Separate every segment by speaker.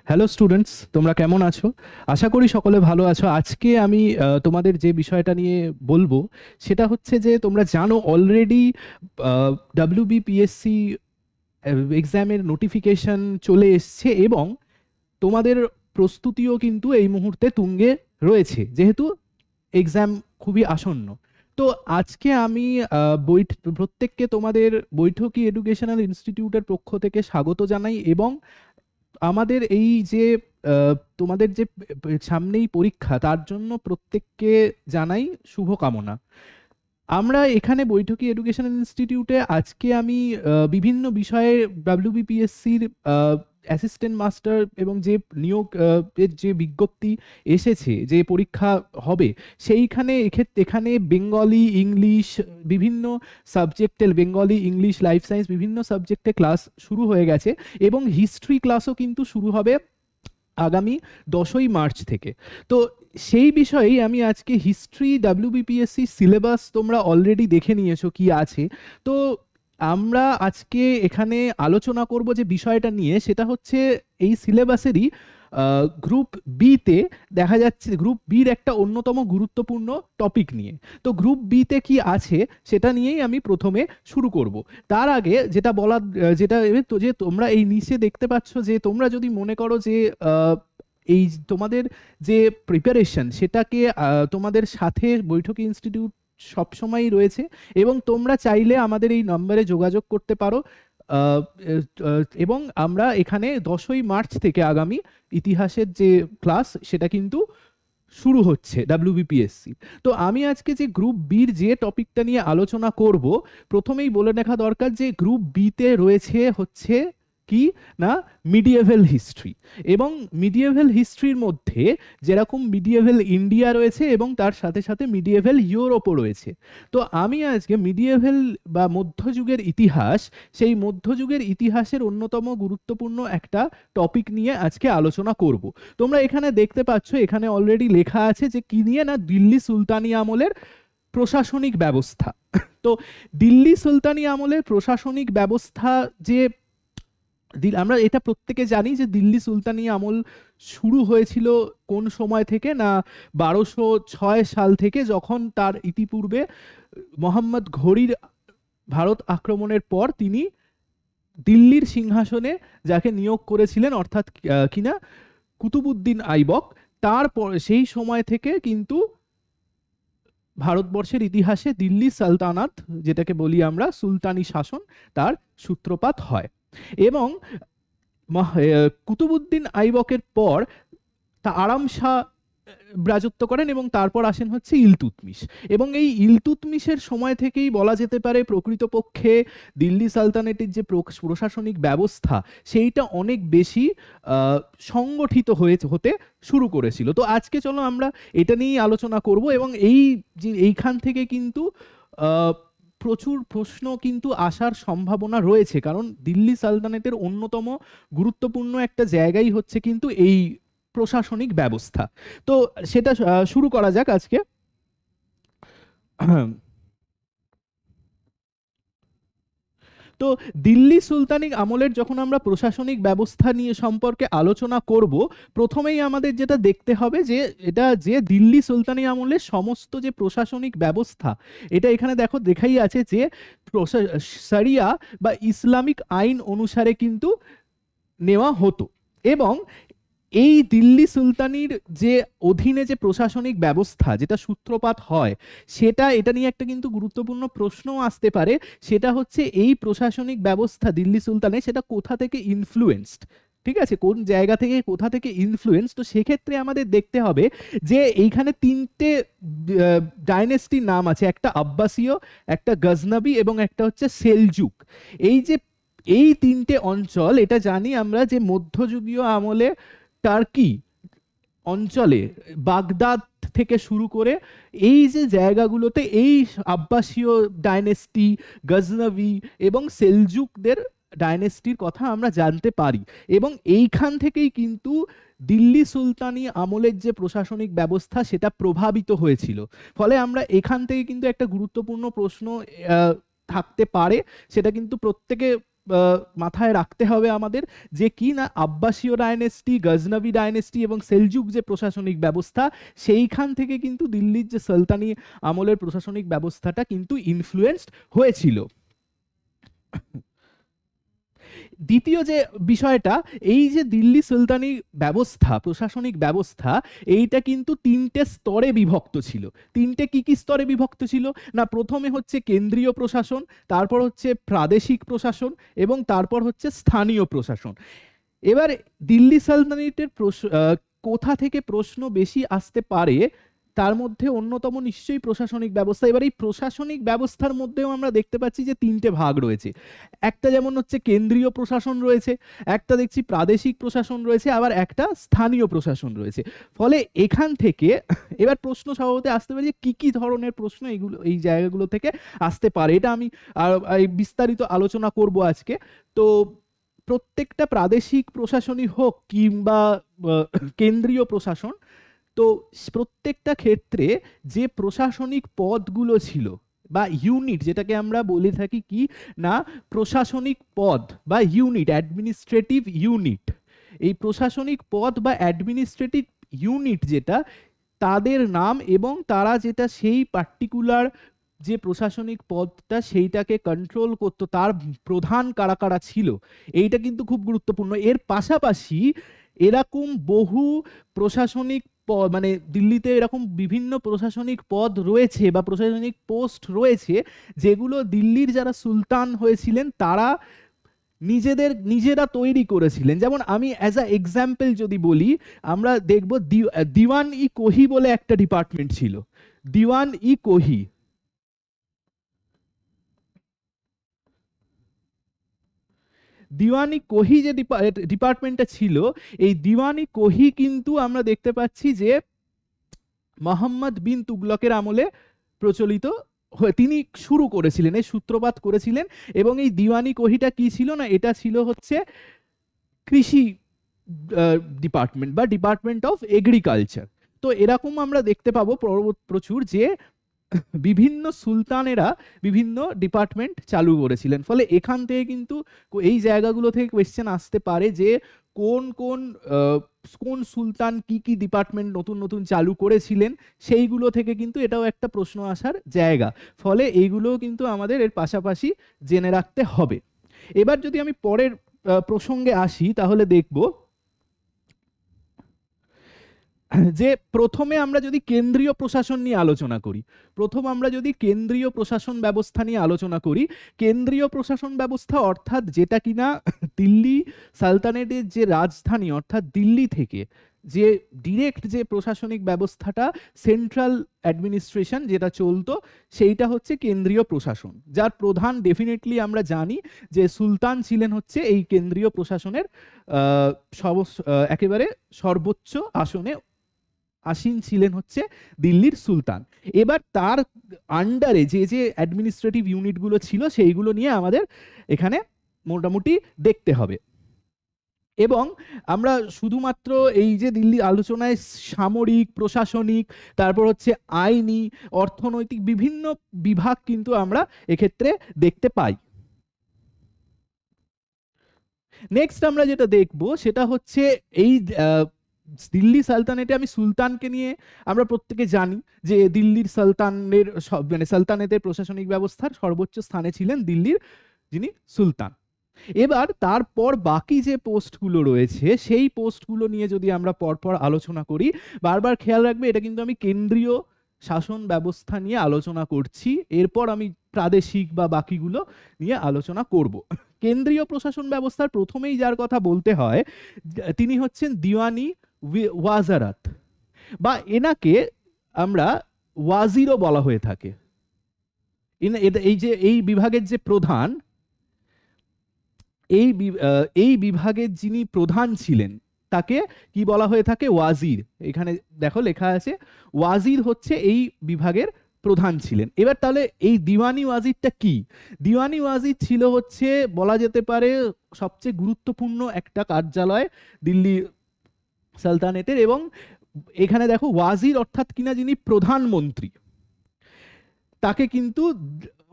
Speaker 1: Hello students, তোমরা কেমন আছো? আশা করি সকলে ভালো আছো। আজকে আমি তোমাদের যে বিষয়টা নিয়ে বলবো সেটা হচ্ছে যে তোমরা জানো অলরেডি WBPSC এক্সামের নোটিফিকেশন চলে এসছে এবং তোমাদের প্রস্তুতিও কিন্তু এই মুহূর্তে তুঙ্গে রয়েছে, যেহেতু এক্সাম খুবই আসন্ন। তো আজকে আমি প্রত্যেককে তোমাদের বৈঠকি এডুকেশনাল ইনস্টিটিউটের পক্ষ থেকে স্বাগত জানাই এবং আমাদের এই যে তোমাদের যে সামনেই পরীক্ষা তার জন্য প্রত্যেককে জানাই শুভকামনা। আমরা এখানে বৈঠকি এডুকেশনাল ইনস্টিটিউটে আজকে আমি বিভিন্ন বিষয়ে WBPSCর অ্যাসিস্ট্যান্ট মাস্টার এবং যে নিয়োগ এর যে বিজ্ঞপ্তি এসেছে, যে পরীক্ষা হবে, সেইখানে এখানে বেঙ্গলি, ইংলিশ, বিভিন্ন সাবজেক্টের বেঙ্গলি, ইংলিশ, লাইফ সায়েন্স বিভিন্ন সাবজেক্টে ক্লাস শুরু হয়ে গেছে এবং হিস্ট্রি ক্লাসও কিন্তু শুরু হবে আগামী 10ই মার্চ থেকে। তো সেই বিষয়েই আমি আজকে হিস্ট্রি WBPSC সিলেবাস তোমরা অলরেডি দেখে নিয়েছো কি আছে। তো আমরা আজকে এখানে আলোচনা করব যে বিষয়টা নিয়ে, সেটা হচ্ছে এই সিলেবাসেরই গ্রুপ বিতে দেখা যাচ্ছে গ্রুপ বির একটা অন্যতম গুরুত্বপূর্ণ টপিক নিয়ে। তো গ্রুপ বিতে কি আছে সেটা নিয়েই আমি প্রথমে শুরু করব। তার আগে যেটা বলার যেটা তো যে তোমরা এই নিচে দেখতে পাচ্ছ, যে তোমরা যদি মনে করো যে এই তোমাদের যে প্রিপারেশন সেটাকে তোমাদের সাথে বৈঠকি ইনস্টিটিউট সবসময়ই রয়েছে এবং তোমরা চাইলে আমাদের এই নম্বরে যোগাযোগ করতে পারো। এবং আমরা এখানে 10ই মার্চ থেকে আগামী ইতিহাসের যে ক্লাস সেটা কিন্তু শুরু হচ্ছে WBPSC। তো আমি আজকে যে গ্রুপ বির যে টপিকটা নিয়ে আলোচনা করব, প্রথমেই বলে রাখা দরকার যে গ্রুপ বিতে রয়েছে হচ্ছে কি না মিডিয়েভাল হিস্ট্রি। এবং মিডিয়েভাল হিস্ট্রির মধ্যে যেরকম মিডিয়েভাল ইন্ডিয়া রয়েছে এবং তার সাথে সাথে মিডিয়েভাল ইউরোপও রয়েছে। তো আমি আজকে মিডিয়েভাল বা মধ্যযুগের ইতিহাস, সেই মধ্যযুগের ইতিহাসের অন্যতম গুরুত্বপূর্ণ একটা টপিক নিয়ে আজকে আলোচনা করব। তোমরা এখানে দেখতে পাচ্ছ, এখানে অলরেডি লেখা আছে যে কি নিয়ে না দিল্লি সুলতানি আমলের প্রশাসনিক ব্যবস্থা। তো দিল্লি সুলতানি আমলের প্রশাসনিক ব্যবস্থা যে আমরা এটা প্রত্যেকে জানি যে দিল্লি সুলতানি আমল শুরু হয়েছিল কোন সময় থেকে না 1206 সাল থেকে, যখন তার ইতিপূর্বে মোহাম্মদ ঘুরির ভারত আক্রমণের পর তিনি দিল্লির সিংহাসনে যাকে নিয়োগ করেছিলেন, অর্থাৎ কিনা কুতুবউদ্দিন আইবক, তারপর সেই সময় থেকে কিন্তু ভারতবর্ষের ইতিহাসে দিল্লি সালতানাত, যেটাকে বলি আমরা সুলতানি শাসন, তার সূত্রপাত হয়। এবং কুতুবউদ্দিন আইবকের পর তা আরাম শাহ রাজত্ব করেন এবং তারপর আসেন হচ্ছে ইলতুৎমিশ। এবং এই ইলতুৎমিশের সময় থেকেই বলা যেতে পারে প্রকৃতপক্ষে দিল্লি সালতানেটের যে প্রশাসনিক ব্যবস্থা সেইটা অনেক বেশি সংগঠিত হতে শুরু করেছিল। তো আজকে চলো আমরা এটা নিয়েই আলোচনা করব এবং এইখান থেকে কিন্তু প্রচুর প্রশ্ন কিন্তু আসার সম্ভাবনা রয়েছে, কারণ দিল্লি সালতানেটের অন্যতম গুরুত্বপূর্ণ একটা জায়গাই হচ্ছে কিন্তু এই প্রশাসনিক ব্যবস্থা। তো সেটা শুরু করা যাক আজকে। তো দিল্লি সুলতানি আমলের যখন আমরা প্রশাসনিক ব্যবস্থা নিয়ে সম্পর্কে আলোচনা করব, প্রথমেই আমাদের যেটা দেখতে হবে যে এটা যে দিল্লি সুলতানি আমলের সমস্ত যে প্রশাসনিক ব্যবস্থা, এটা এখানে দেখো দেখাই আছে যে শরিয়া বা ইসলামিক আইন অনুসারে কিন্তু নেওয়া হতো। এবং এই দিল্লি সুলতানির যে অধীনে যে প্রশাসনিক ব্যবস্থা যেটা সূত্রপাত হয়, সেটা এটা নিয়ে একটা কিন্তু গুরুত্বপূর্ণ প্রশ্নও আসতে পারে। সেটা হচ্ছে এই প্রশাসনিক ব্যবস্থা দিল্লি সুলতানের সেটা কোথা থেকে ইনফ্লুয়েন্সড, ঠিক আছে, কোন জায়গা থেকে কোথা থেকে ইনফ্লুয়েন্স। তো সেক্ষেত্রে আমাদের দেখতে হবে যে এইখানে তিনটে ডাইনেস্টির নাম আছে, একটা আব্বাসীয়, একটা গজনবী এবং একটা হচ্ছে সেলজুক। এই তিনটে অঞ্চল, এটা জানি আমরা যে মধ্যযুগীয় আমলে টার্কি অঞ্চলে বাগদাদ থেকে শুরু করে এই যে জায়গাগুলোতে এই আব্বাসীয় ডাইনেস্টি, গজনভি এবং সেলজুকদের ডাইনেস্টির কথা আমরা জানতে পারি। এবং এইখান থেকেই কিন্তু দিল্লি সুলতানি আমলের যে প্রশাসনিক ব্যবস্থা সেটা প্রভাবিত হয়েছিল। ফলে আমরা এখান থেকে কিন্তু একটা গুরুত্বপূর্ণ প্রশ্ন থাকতে পারে, সেটা কিন্তু প্রত্যেকে মাথায় রাখতে হবে আমাদের, যে কি না আব্বাসীয় ডাইনেস্টি, গজনবি ডাইনেস্টি এবং সেলজুক যে প্রশাসনিক ব্যবস্থা, সেইখান থেকে কিন্তু দিল্লির যে সুলতানি আমলের প্রশাসনিক ব্যবস্থাটা কিন্তু ইনফ্লুয়েন্সড হয়েছিল। দ্বিতীয় যে বিষয়টা, এই যে দিল্লি সুলতানি ব্যবস্থা, প্রশাসনিক ব্যবস্থা, এইটা কিন্তু তিনটে স্তরে বিভক্ত ছিল। তিনটে কি কি স্তরে বিভক্ত ছিল না, প্রথমে হচ্ছে কেন্দ্রীয় প্রশাসন, তারপর হচ্ছে প্রাদেশিক প্রশাসন এবং তারপর হচ্ছে স্থানীয় প্রশাসন। এবার দিল্লি সালতানাতের কোথা থেকে প্রশ্ন বেশি আসতে পারে, তার মধ্যে অন্যতম নিশ্চয়ই প্রশাসনিক ব্যবস্থা। এবার এই প্রশাসনিক ব্যবস্থার মধ্যেও আমরা দেখতে পাচ্ছি যে তিনটে ভাগ রয়েছে। একটা যেমন হচ্ছে কেন্দ্রীয় প্রশাসন রয়েছে, একটা দেখছি প্রাদেশিক প্রশাসন রয়েছে, আবার একটা স্থানীয় প্রশাসন রয়েছে। ফলে এখান থেকে এবার প্রশ্ন স্বভাবতই আসতে পারে যে কি কি ধরনের প্রশ্ন এইগুলো এই জায়গাগুলো থেকে আসতে পারে, এটা আমি বিস্তারিত আলোচনা করব আজকে। তো প্রত্যেকটা প্রাদেশিক প্রশাসনই হোক কিংবা কেন্দ্রীয় প্রশাসন, তো প্রত্যেকটা ক্ষেত্রে যে প্রশাসনিক পদগুলো ছিল বা ইউনিট, যেটাকে আমরা বলে থাকি কি না প্রশাসনিক পদ বা ইউনিট, অ্যাডমিনিস্ট্রেটিভ ইউনিট, এই প্রশাসনিক পদ বা অ্যাডমিনিস্ট্রেটিভ ইউনিট যেটা, তাদের নাম এবং তারা যেটা সেই পার্টিকুলার যে প্রশাসনিক পদটা সেইটাকে কন্ট্রোল করতো, তার প্রধান কারা কারা ছিল, এইটা কিন্তু খুব গুরুত্বপূর্ণ। এর পাশাপাশি এরকম বহু প্রশাসনিক মানে দিল্লিতে এরকম বিভিন্ন প্রশাসনিক পদ রয়েছে বা প্রশাসনিক পোস্ট রয়েছে, যেগুলো দিল্লির যারা সুলতান হয়েছিলেন তারা নিজেরা তৈরি করেছিলেন। যেমন আমি অ্যাজ আ এক্সাম্পল যদি বলি, আমরা দেখব দিওয়ান ই কোহি বলে একটা ডিপার্টমেন্ট ছিল। দিওয়ান ই কোহি, দিওয়ানি কোহি যে ডিপার্টমেন্টটা ছিল, এই দিওয়ানি কোহি কিন্তু আমরা দেখতে পাচ্ছি যে মোহাম্মদ বিন তুগলকের আমলে প্রচলিত, তিনি শুরু করেছিলেন, এই সূত্রপাত করেছিলেন। এবং এই দিওয়ানি কোহিটা কি ছিল না, এটা ছিল হচ্ছে কৃষি ডিপার্টমেন্ট বা ডিপার্টমেন্ট অফ এগ্রিকালচার। তো এরকম আমরা দেখতে পাবো প্রচুর যে বিভিন্ন সুলতানেরা বিভিন্ন ডিপার্টমেন্ট চালু করেছিলেন। ফলে এখান থেকে কিন্তু এই জায়গাগুলো থেকে কোয়েশ্চেন আসতে পারে যে কোন কোন কোন সুলতান কি কি ডিপার্টমেন্ট নতুন নতুন চালু করেছিলেন, সেইগুলো থেকে কিন্তু এটাও একটা প্রশ্ন আসার জায়গা। ফলে এইগুলোও কিন্তু আমাদের এর পাশাপাশি জেনে রাখতে হবে। এবার যদি আমি পরের প্রসঙ্গে আসি, তাহলে দেখব যে প্রথমে আমরা যদি কেন্দ্রীয় প্রশাসন নিয়ে আলোচনা করি, আমরা যদি কেন্দ্রীয় প্রশাসন ব্যবস্থা নিয়ে আলোচনা করি, কেন্দ্রীয় প্রশাসন ব্যবস্থা অর্থাৎ যেটা কিনা দিল্লি সালতানেটের যে রাজধানী অর্থাৎ দিল্লি থেকে যে ডিরেক্ট যে প্রশাসনিক ব্যবস্থাটা, সেন্ট্রাল অ্যাডমিনিস্ট্রেশন যেটা চলতো, সেইটা হচ্ছে কেন্দ্রীয় প্রশাসন, যার প্রধান ডেফিনেটলি আমরা জানি যে সুলতান ছিলেন হচ্ছে এই কেন্দ্রীয় প্রশাসনের একেবারে সর্বোচ্চ আসনে আসীন ছিলেন হচ্ছে দিল্লির সুলতান। এবার তার আন্ডারে যে যে অ্যাডমিনিস্ট্রেটিভ ইউনিটগুলো ছিল সেইগুলো নিয়ে আমাদের এখানে মোটামুটি দেখতে হবে। এবং আমরা শুধুমাত্র এই যে দিল্লি আলোচনায় সামরিক, প্রশাসনিক, তারপর হচ্ছে আইনি, অর্থনৈতিক বিভিন্ন বিভাগ কিন্তু আমরা এক্ষেত্রে দেখতে পাই। নেক্সট আমরা যেটা দেখব সেটা হচ্ছে এই দিল্লি সালতানেটে, আমি সুলতানকে নিয়ে আমরা প্রত্যেকে জানি যে দিল্লির সালতানের মানে সালতানেতের প্রশাসনিক ব্যবস্থার সর্বোচ্চ স্থানে ছিলেন দিল্লির যিনি সুলতান। এবার তারপর বাকি যে পোস্টগুলো রয়েছে সেই পোস্টগুলো নিয়ে যদি আমরা পরপর আলোচনা করি, বারবার খেয়াল রাখবে এটা কিন্তু আমি কেন্দ্রীয় শাসন ব্যবস্থা নিয়ে আলোচনা করছি, এরপর আমি প্রাদেশিক বা বাকিগুলো নিয়ে আলোচনা করব। কেন্দ্রীয় প্রশাসন ব্যবস্থার প্রথমেই যার কথা বলতে হয় তিনি হচ্ছেন দিওয়ানি ওয়াজারাত, বা এনাকে আমরা ওয়াজিরও বলা হয়ে থাকে। এই যে এই বিভাগের যে প্রধান, এই বিভাগের যিনি প্রধান ছিলেন তাকে কি বলা হয়ে থাকে, ওয়াজির। এখানে দেখো লেখা আছে ওয়াজির হচ্ছে এই বিভাগের প্রধান ছিলেন। এবার তাহলে এই দিওয়ানি ওয়াজিরটা কি? দিওয়ানি ওয়াজির ছিল হচ্ছে বলা যেতে পারে সবচেয়ে গুরুত্বপূর্ণ একটা কার্যালয় দিল্লি সালতানেটের। এবং এখানে দেখো ওয়াজির অর্থাৎ কিনা যিনি প্রধানমন্ত্রী, তাকে কিন্তু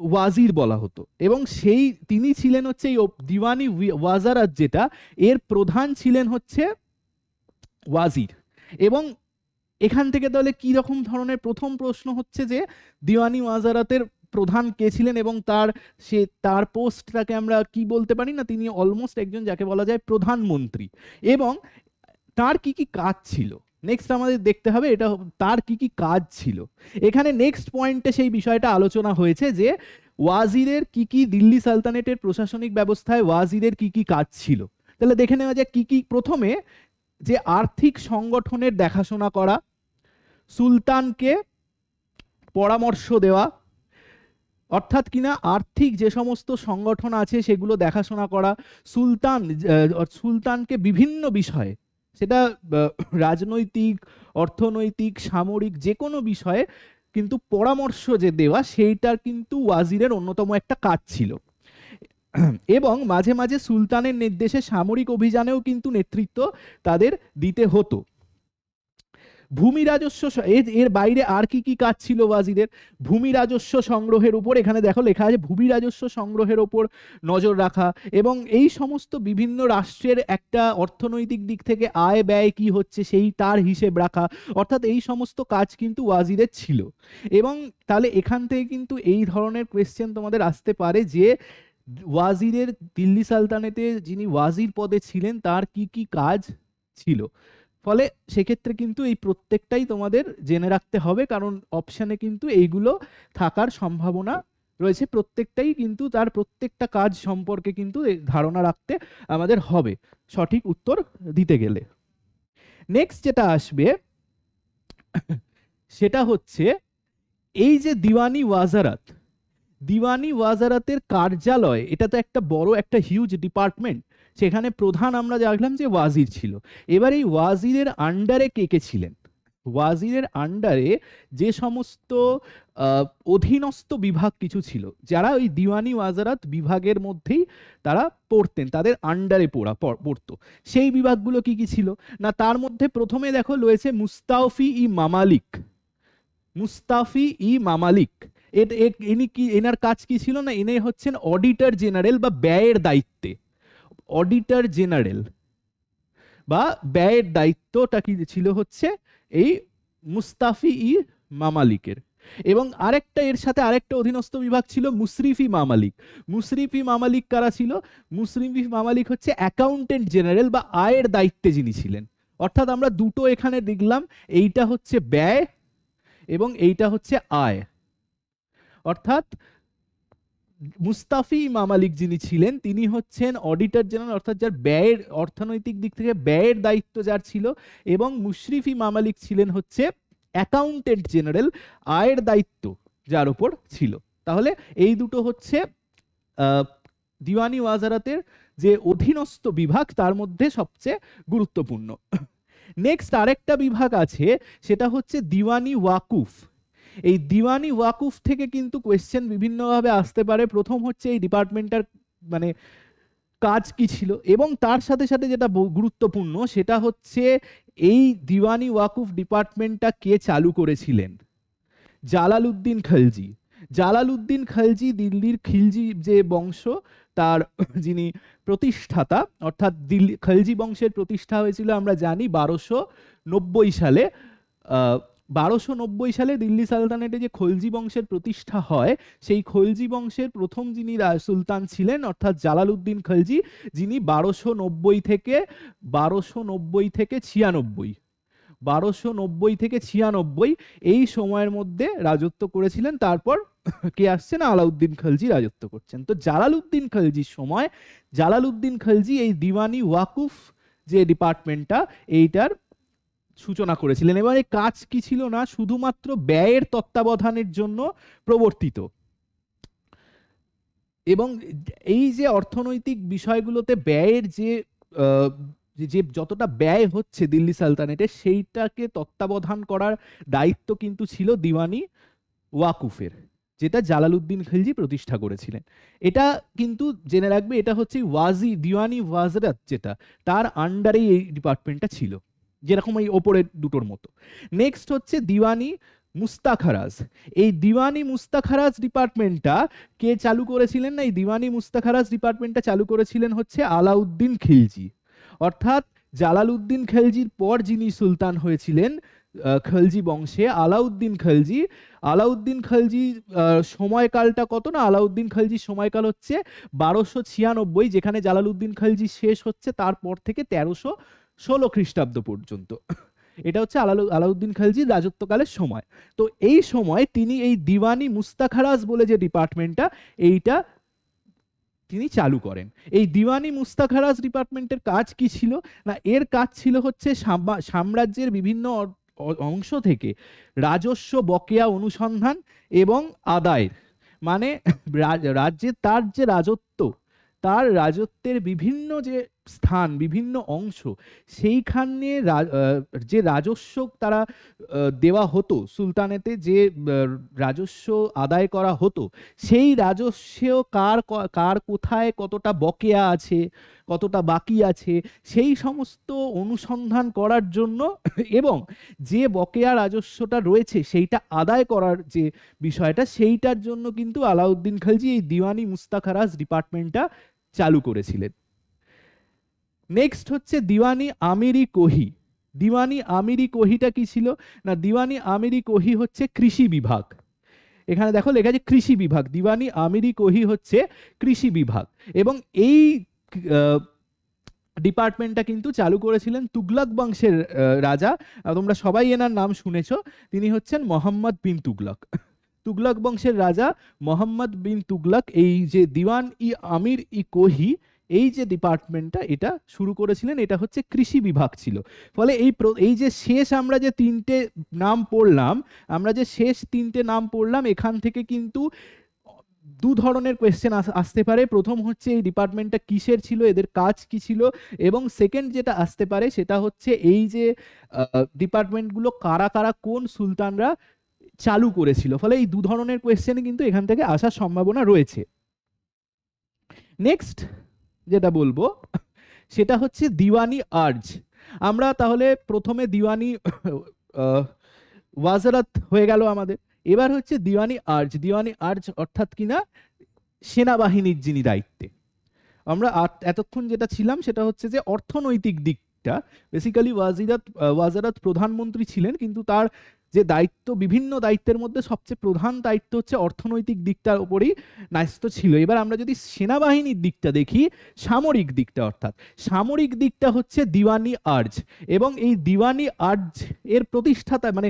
Speaker 1: ওয়াজির বলা হতো, এবং তিনি ছিলেন হচ্ছে এই দিওয়ানি ওয়াজারাত, যেটা এর প্রধান ছিলেন হচ্ছে ওয়াজির। এবং এখান থেকে তাহলে কি রকম ধরনের প্রথম প্রশ্ন হচ্ছে যে দিওয়ানি ওয়াজারাতের প্রধান কে ছিলেন, এবং তার পোস্টটাকে আমরা কি বলতে পারি না, তিনি অলমোস্ট একজন যাকে বলা যায় প্রধানমন্ত্রী। এবং তার কি কি কাজ ছিল নেক্সট আমাদের দেখতে হবে, এটা তার কি কি কাজ ছিল। এখানে নেক্সট পয়েন্টে সেই বিষয়টা আলোচনা হয়েছে যে ওয়াজিরের কি কি, দিল্লি সালতানেটের প্রশাসনিক ব্যবস্থায় ওয়াজিরের কি কি কাজ ছিল। তাহলে দেখে নেওয়া যায় কি কি। প্রথমে যে আর্থিক সংগঠনের দেখাশোনা করা, সুলতানকে পরামর্শ দেওয়া, অর্থাৎ কিনা আর্থিক যে সমস্ত সংগঠন আছে সেগুলো দেখাশোনা করা, সুলতানকে বিভিন্ন বিষয়ে, সেটা রাজনৈতিক, অর্থনৈতিক, সামরিক যে কোনো বিষয়ে কিন্তু পরামর্শ যে দেওয়া, সেইটার কিন্তু ওয়াজিরের অন্যতম একটা কাজ ছিল। এবং মাঝে মাঝে সুলতানের নির্দেশে সামরিক অভিযানেও কিন্তু নেতৃত্ব তাদের দিতে হতো। ভূমি রাজস্ব, এর বাইরে আর কি কি কাজ ছিল ওয়াজিরের? ভূমি রাজস্ব সংগ্রহের উপর, এখানে দেখো লেখা আছে ভূমি রাজস্ব সংগ্রহের উপর নজর রাখা, এবং এই সমস্ত বিভিন্ন রাষ্ট্রের একটা অর্থনৈতিক দিক থেকে আয় ব্যয় কি হচ্ছে সেই তার হিসেব রাখা, অর্থাৎ এই সমস্ত কাজ কিন্তু ওয়াজিরের ছিল। এবং তাহলে এখান থেকে কিন্তু এই ধরনের কোয়েশ্চেন তোমাদের আসতে পারে যে ওয়াজিরের, দিল্লি সালতানেতে যিনি ওয়াজির পদে ছিলেন তার কি কি কাজ ছিল। ফলে সেক্ষেত্রে কিন্তু এই প্রত্যেকটাই তোমাদের জেনে রাখতে হবে, কারণ অপশানে কিন্তু এইগুলো থাকার সম্ভাবনা রয়েছে। প্রত্যেকটাই কিন্তু তার প্রত্যেকটা কাজ সম্পর্কে কিন্তু ধারণা রাখতে আমাদের হবে সঠিক উত্তর দিতে গেলে। নেক্সট যেটা আসবে সেটা হচ্ছে এই যে দিওয়ানি ওয়াজারাত, দিওয়ানি ওয়াজারাতের কার্যালয়, এটা তো একটা বড় একটা হিউজ ডিপার্টমেন্ট, সেখানে প্রধান আমরা দেখলাম যে ওয়াজির ছিল। এবার এই ওয়াজিরের আন্ডারে কে কে ছিলেন? ওয়াজিরের আন্ডারে যে সমস্ত অধীনস্থ বিভাগ কিছু ছিল, যারা ওই দিওয়ানি ওয়াজারাত বিভাগের মধ্যেই তারা পড়তেন, তাদের আন্ডারে পড়তো, সেই বিভাগগুলো কি কি ছিল না, তার মধ্যে প্রথমে দেখো রয়েছে মুস্তাফি ই মামালিক। মুস্তাফি ই মামালিক, ইনি কি, এনার কাজ কি ছিল না, ইনি হচ্ছেন অডিটর জেনারেল বা ব্যয়ের দায়িত্বে। অডিটর জেনারেল বা ব্যয়ের দায়িত্বটা কি ছিল হচ্ছে এই মুস্তাফি ই মামালিকের। এবং আরেকটা এর সাথে আরেকটা অধীনস্থ বিভাগ ছিল মুশরিফি মামালিক। মুশরিফি মামালিক কারা ছিল? মুশরিফি মামালিক হচ্ছে অ্যাকাউন্টেন্ট জেনারেল বা আয়ের দায়িত্বে যিনি ছিলেন। অর্থাৎ আমরা দুটো এখানে দেখলাম, এইটা হচ্ছে ব্যয় এবং এইটা হচ্ছে আয়। অর্থাৎ মুস্তাফি মামালিক যিনি ছিলেন তিনি হচ্ছেন অডিটর জেনারেল, অর্থাৎ যার ব্যয়ের, অর্থনৈতিক দিক থেকে ব্যয়ের দায়িত্ব যার ছিল, এবং মুশরিফি মামালিক ছিলেন হচ্ছে অ্যাকাউন্টেন্ট জেনারেল, আয়ের দায়িত্ব যার উপর ছিল। তাহলে এই দুটো হচ্ছে দিওয়ানি ওয়াজারাতের যে অধীনস্থ বিভাগ তার মধ্যে সবচেয়ে গুরুত্বপূর্ণ। নেক্সট আরেকটা বিভাগ আছে, সেটা হচ্ছে দিওয়ানি ওয়াকুফ। এই দিওয়ানি ওয়াকুফ থেকে কিন্তু কোয়েশ্চেন বিভিন্নভাবে আসতে পারে। প্রথম হচ্ছে এই ডিপার্টমেন্টটার মানে কাজ কি ছিল, এবং তার সাথে সাথে যেটা গুরুত্বপূর্ণ সেটা হচ্ছে এই দিওয়ানি ওয়াকুফ ডিপার্টমেন্টটা কে চালু করেছিলেন? জালালউদ্দিন খলজি। জালালউদ্দিন খলজি দিল্লির খিলজি যে বংশ তার যিনি প্রতিষ্ঠাতা, অর্থাৎ দিল্লি খলজি বংশের প্রতিষ্ঠা হয়েছিল আমরা জানি 1290 সালে। 1290 সালে দিল্লি সালতানেটে যে খলজি বংশের প্রতিষ্ঠা হয়, সেই খলজি বংশের প্রথম যিনি সুলতান ছিলেন অর্থাৎ জালালউদ্দিন খলজি, যিনি 1290 থেকে 96 এই সময়ের মধ্যে রাজত্ব করেছিলেন। তারপর কে আসছেন? আলাউদ্দিন খলজি রাজত্ব করছেন। তো জালালউদ্দিন খলজির সময় জালালউদ্দিন খলজি এই দিওয়ানি ওয়াকুফ যে ডিপার্টমেন্টটা এইটার সূচনা করেছিলেন। এবার এই কাজ কি ছিল না, শুধুমাত্র ব্যয়ের তত্ত্বাবধানের জন্য প্রবর্তিত, এবং এই যে অর্থনৈতিক বিষয়গুলোতে ব্যয়ের যে যতটা ব্যয় হচ্ছে দিল্লি সালতানেটে সেইটাকে তত্ত্বাবধান করার দায়িত্ব কিন্তু ছিল দিওয়ানি ওয়াকুফের, যেটা জালালউদ্দিন খলজি প্রতিষ্ঠা করেছিলেন। এটা কিন্তু জেনে রাখবে, এটা হচ্ছে দিওয়ানি ওয়াজারাত, যেটা তার আন্ডারেই এই ডিপার্টমেন্টটা ছিল, যেরকম এই ওপরের দুটোর মতো। নেক্সট হচ্ছে দিওয়ানি মুস্তাখারাজ। এই দিওয়ানি মুস্তাখারাজ ডিপার্টমেন্টটা কে চালু করেছিলেন? না, এই দিওয়ানি মুস্তাখারাজ ডিপার্টমেন্টটা চালু করেছিলেন হচ্ছে আলাউদ্দিন খিলজি। অর্থাৎ জালালউদ্দিন খিলজির পর যিনি সুলতান হয়েছিলেন খলজি বংশে, আলাউদ্দিন খলজি। আলাউদ্দিন খলজি সময়কালটা কত? না, আলাউদ্দিন খলজির সময়কাল হচ্ছে 1296, যেখানে জালালউদ্দিন খলজি শেষ হচ্ছে তারপর থেকে 1316 খ্রিস্টাব্দ পর্যন্ত। এটা হচ্ছে আলাউদ্দিন খলজির রাজত্বকালের সময়। তো এই সময় তিনি এই দিওয়ানি মুস্তাখারাজ বলে যে ডিপার্টমেন্টটা, এইটা তিনি চালু করেন। এই দিওয়ানি মুস্তাখারাজ ডিপার্টমেন্টের কাজ কি ছিল? না, এর কাজ ছিল হচ্ছে সাম্রাজ্যের বিভিন্ন অংশ থেকে রাজস্ব বকেয়া অনুসন্ধান এবং আদায়ের, মানে রাজ্যে তার যে রাজত্ব, তার রাজত্বের বিভিন্ন যে স্থান, বিভিন্ন অংশ, সেইখানে যে রাজস্ব তারা দেওয়া হতো, সুলতানেতে যে রাজস্ব আদায় করা হতো, সেই রাজস্ব কার কোথায় কতটা বকেয়া আছে, কতটা বাকি আছে, সেই সমস্ত অনুসন্ধান করার জন্য এবং যে বকেয়া রাজস্বটা রয়েছে সেইটা আদায় করার যে বিষয়টা, সেইটার জন্য কিন্তু আলাউদ্দিন খলজি এই দিওয়ানি মুস্তাখারাজ ডিপার্টমেন্টটা চালু করেছিলেন। নেক্সট হচ্ছে দিওয়ানি আমিরি কোহি। দিওয়ানি আমিরি কোহিটা কি ছিল? না, দিওয়ানি আমিরি কোহি হচ্ছে কৃষি বিভাগ। এখানে দেখো লেখা আছে কৃষি বিভাগ। দিওয়ানি আমিরি কোহি হচ্ছে কৃষি বিভাগ, এবং এই ডিপার্টমেন্টটা কিন্তু চালু করেছিলেন তুগলক বংশের রাজা। তোমরা সবাই এনার নাম শুনেছো, তিনি হচ্ছেন মোহাম্মদ বিন তুগলক। তুগলক বংশের রাজা মোহাম্মদ বিন তুগলক এই যে দিওয়ান ই আমির ই কোহি, এই যে ডিপার্টমেন্টটা এটা শুরু করেছিলেন, এটা হচ্ছে কৃষি বিভাগ ছিল। ফলে এই যে শেষ আমরা যে তিনটে নাম পড়লাম, এখান থেকে কিন্তু দু ধরনের কোয়েশ্চেন আসতে পারে। প্রথম হচ্ছে এই ডিপার্টমেন্টটা কিসের ছিল, এদের কাজ কি ছিল, এবং সেকেন্ড যেটা আসতে পারে সেটা হচ্ছে এই যে ডিপার্টমেন্টগুলো কারা কারা, কোন সুলতানরা চালু করেছিল। ফলে এই দু ধরনের কোয়েশ্চেন কিন্তু এখান থেকে আসার সম্ভাবনা রয়েছে। নেক্সট যেটা বলবো সেটা হচ্ছে দিওয়ানি আর্জ। আমরা তাহলে প্রথমে দিওয়ানি ওয়াজারাত হয়ে গেল আমাদের, এবার হচ্ছে দিওয়ানি আর্জ। দিওয়ানি আর্জ অর্থাৎ কিনা সেনাবাহিনীর যিনি দায়িত্বে। আমরা এতক্ষণ যেটা ছিলাম সেটা হচ্ছে যে অর্থনৈতিক দিকটা, বেসিক্যালি ওয়াজারাত প্রধানমন্ত্রী ছিলেন, কিন্তু তার যে দায়িত্ব, বিভিন্ন দায়িত্বের মধ্যে সবচেয়ে প্রধান দায়িত্ব হচ্ছে অর্থনৈতিক দিকটার উপরই ন্যস্ত ছিল। এবার আমরা যদি সেনাবাহিনীর দিকটা দেখি, সামরিক দিকটা, অর্থাৎ সামরিক দিকটা হচ্ছে দিওয়ানি আর্জ। এবং এই দিওয়ানি আর্জ এর প্রতিষ্ঠাতা, মানে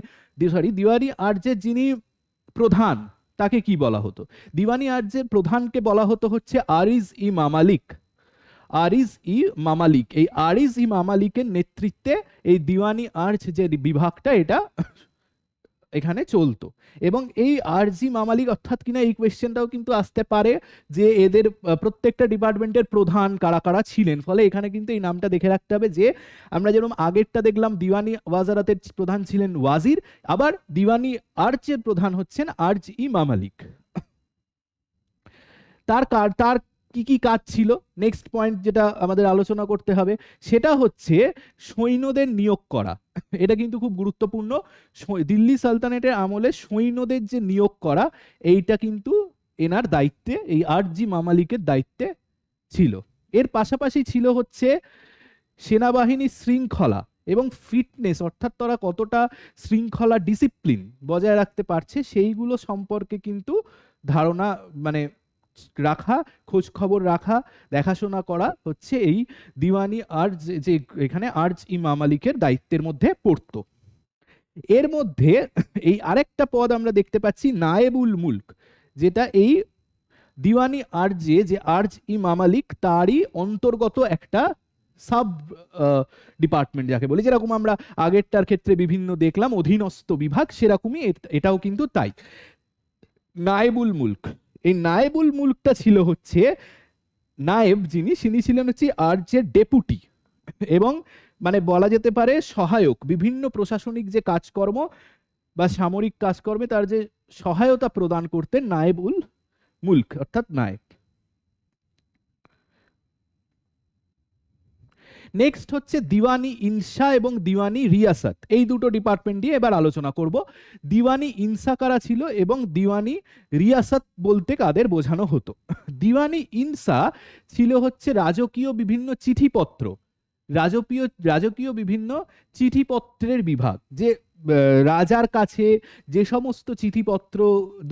Speaker 1: দিওয়ানি আর্জের যিনি প্রধান, তাকে কি বলা হতো? দিওয়ানি আর্জের প্রধানকে বলা হতো হচ্ছে আরিজ ই মামালিক। আরিজ ই মামালিক, এই আরিজ ই মামালিকের নেতৃত্বে এই দিওয়ানি আর্জ যে বিভাগটা, এটা এখানে চলতো। এবং এই আরজি মামালিক অর্থাৎ কিনা এই কোয়েশ্চেনটাও কিন্তু আসতে পারে যে এদের প্রত্যেকটা ডিপার্টমেন্টের প্রধান কারা কারা ছিলেন। ফলে এখানে কিন্তু এই নামটা দেখে রাখতে হবে যে আমরা যেরকম আগেরটা দেখলাম দিওয়ানি ওয়াজারাতের প্রধান ছিলেন ওয়াজির, আবার দিওয়ানি আর্চের প্রধান হচ্ছেন আরজ ই মামালিক। তার কি কি কাজ ছিল? নেক্সট পয়েন্ট যেটা আমাদের আলোচনা করতে হবে সেটা হচ্ছে সৈন্যদের নিয়োগ করা। এটা কিন্তু খুব গুরুত্বপূর্ণ। দিল্লি সালতানেটের আমলে সৈন্যদের যে নিয়োগ করা, এইটা কিন্তু এনার দায়িত্বে, এই আরজি মামালিকের দায়িত্বে ছিল। এর পাশাপাশি ছিল হচ্ছে সেনাবাহিনীর শৃঙ্খলা এবং ফিটনেস, অর্থাৎ তারা কতটা শৃঙ্খলা, ডিসিপ্লিন বজায় রাখতে পারছে, সেইগুলো সম্পর্কে কিন্তু ধারণা, মানে রাখা, খোঁজ খবর রাখা, দেখাশোনা করা হচ্ছে এই দিওয়ানি আর্জ, যে এখানে আর্জ ই মামালিকের দায়িত্বের মধ্যে পড়তো। এর মধ্যে এই আরেকটা পদ আমরা দেখতে পাচ্ছি নায়েবুল মুলক, যেটা এই দিওয়ানি আর্জে, যে আর্জ ই মামালিক, তারই অন্তর্গত একটা সাব ডিপার্টমেন্ট যাকে বলি। যেরকম আমরা আগেরটার ক্ষেত্রে বিভিন্ন দেখলাম অধীনস্থ বিভাগ, সেরকমই এটাও কিন্তু তাই। নায়েবুল মুলক, এই নায়েবুল মুলকটা ছিল হচ্ছে নায়েব তিনি ছিলেন হচ্ছে আর্জের ডেপুটি, এবং মানে বলা যেতে পারে সহায়ক। বিভিন্ন প্রশাসনিক যে কাজকর্ম বা সামরিক কাজকর্মে তার যে সহায়তা প্রদান করতেন নায়েবুল মুলক অর্থাৎ নায়েব। নেক্সট হচ্ছে দিওয়ানি ইনসা এবং দিওয়ানি রিয়াসাত, এই দুটো ডিপার্টমেন্ট দিয়ে এবার আলোচনা করব। দিওয়ানি ইনসা কারা ছিল এবং দিওয়ানি রিয়াসাত বলতে কাদের বোঝানো হতো। দিওয়ানি ইনসা ছিল হচ্ছে রাজকীয় বিভিন্ন চিঠিপত্র, রাজকীয় বিভিন্ন চিঠিপত্রের বিভাগ, যে রাজার কাছে যে সমস্ত চিঠিপত্র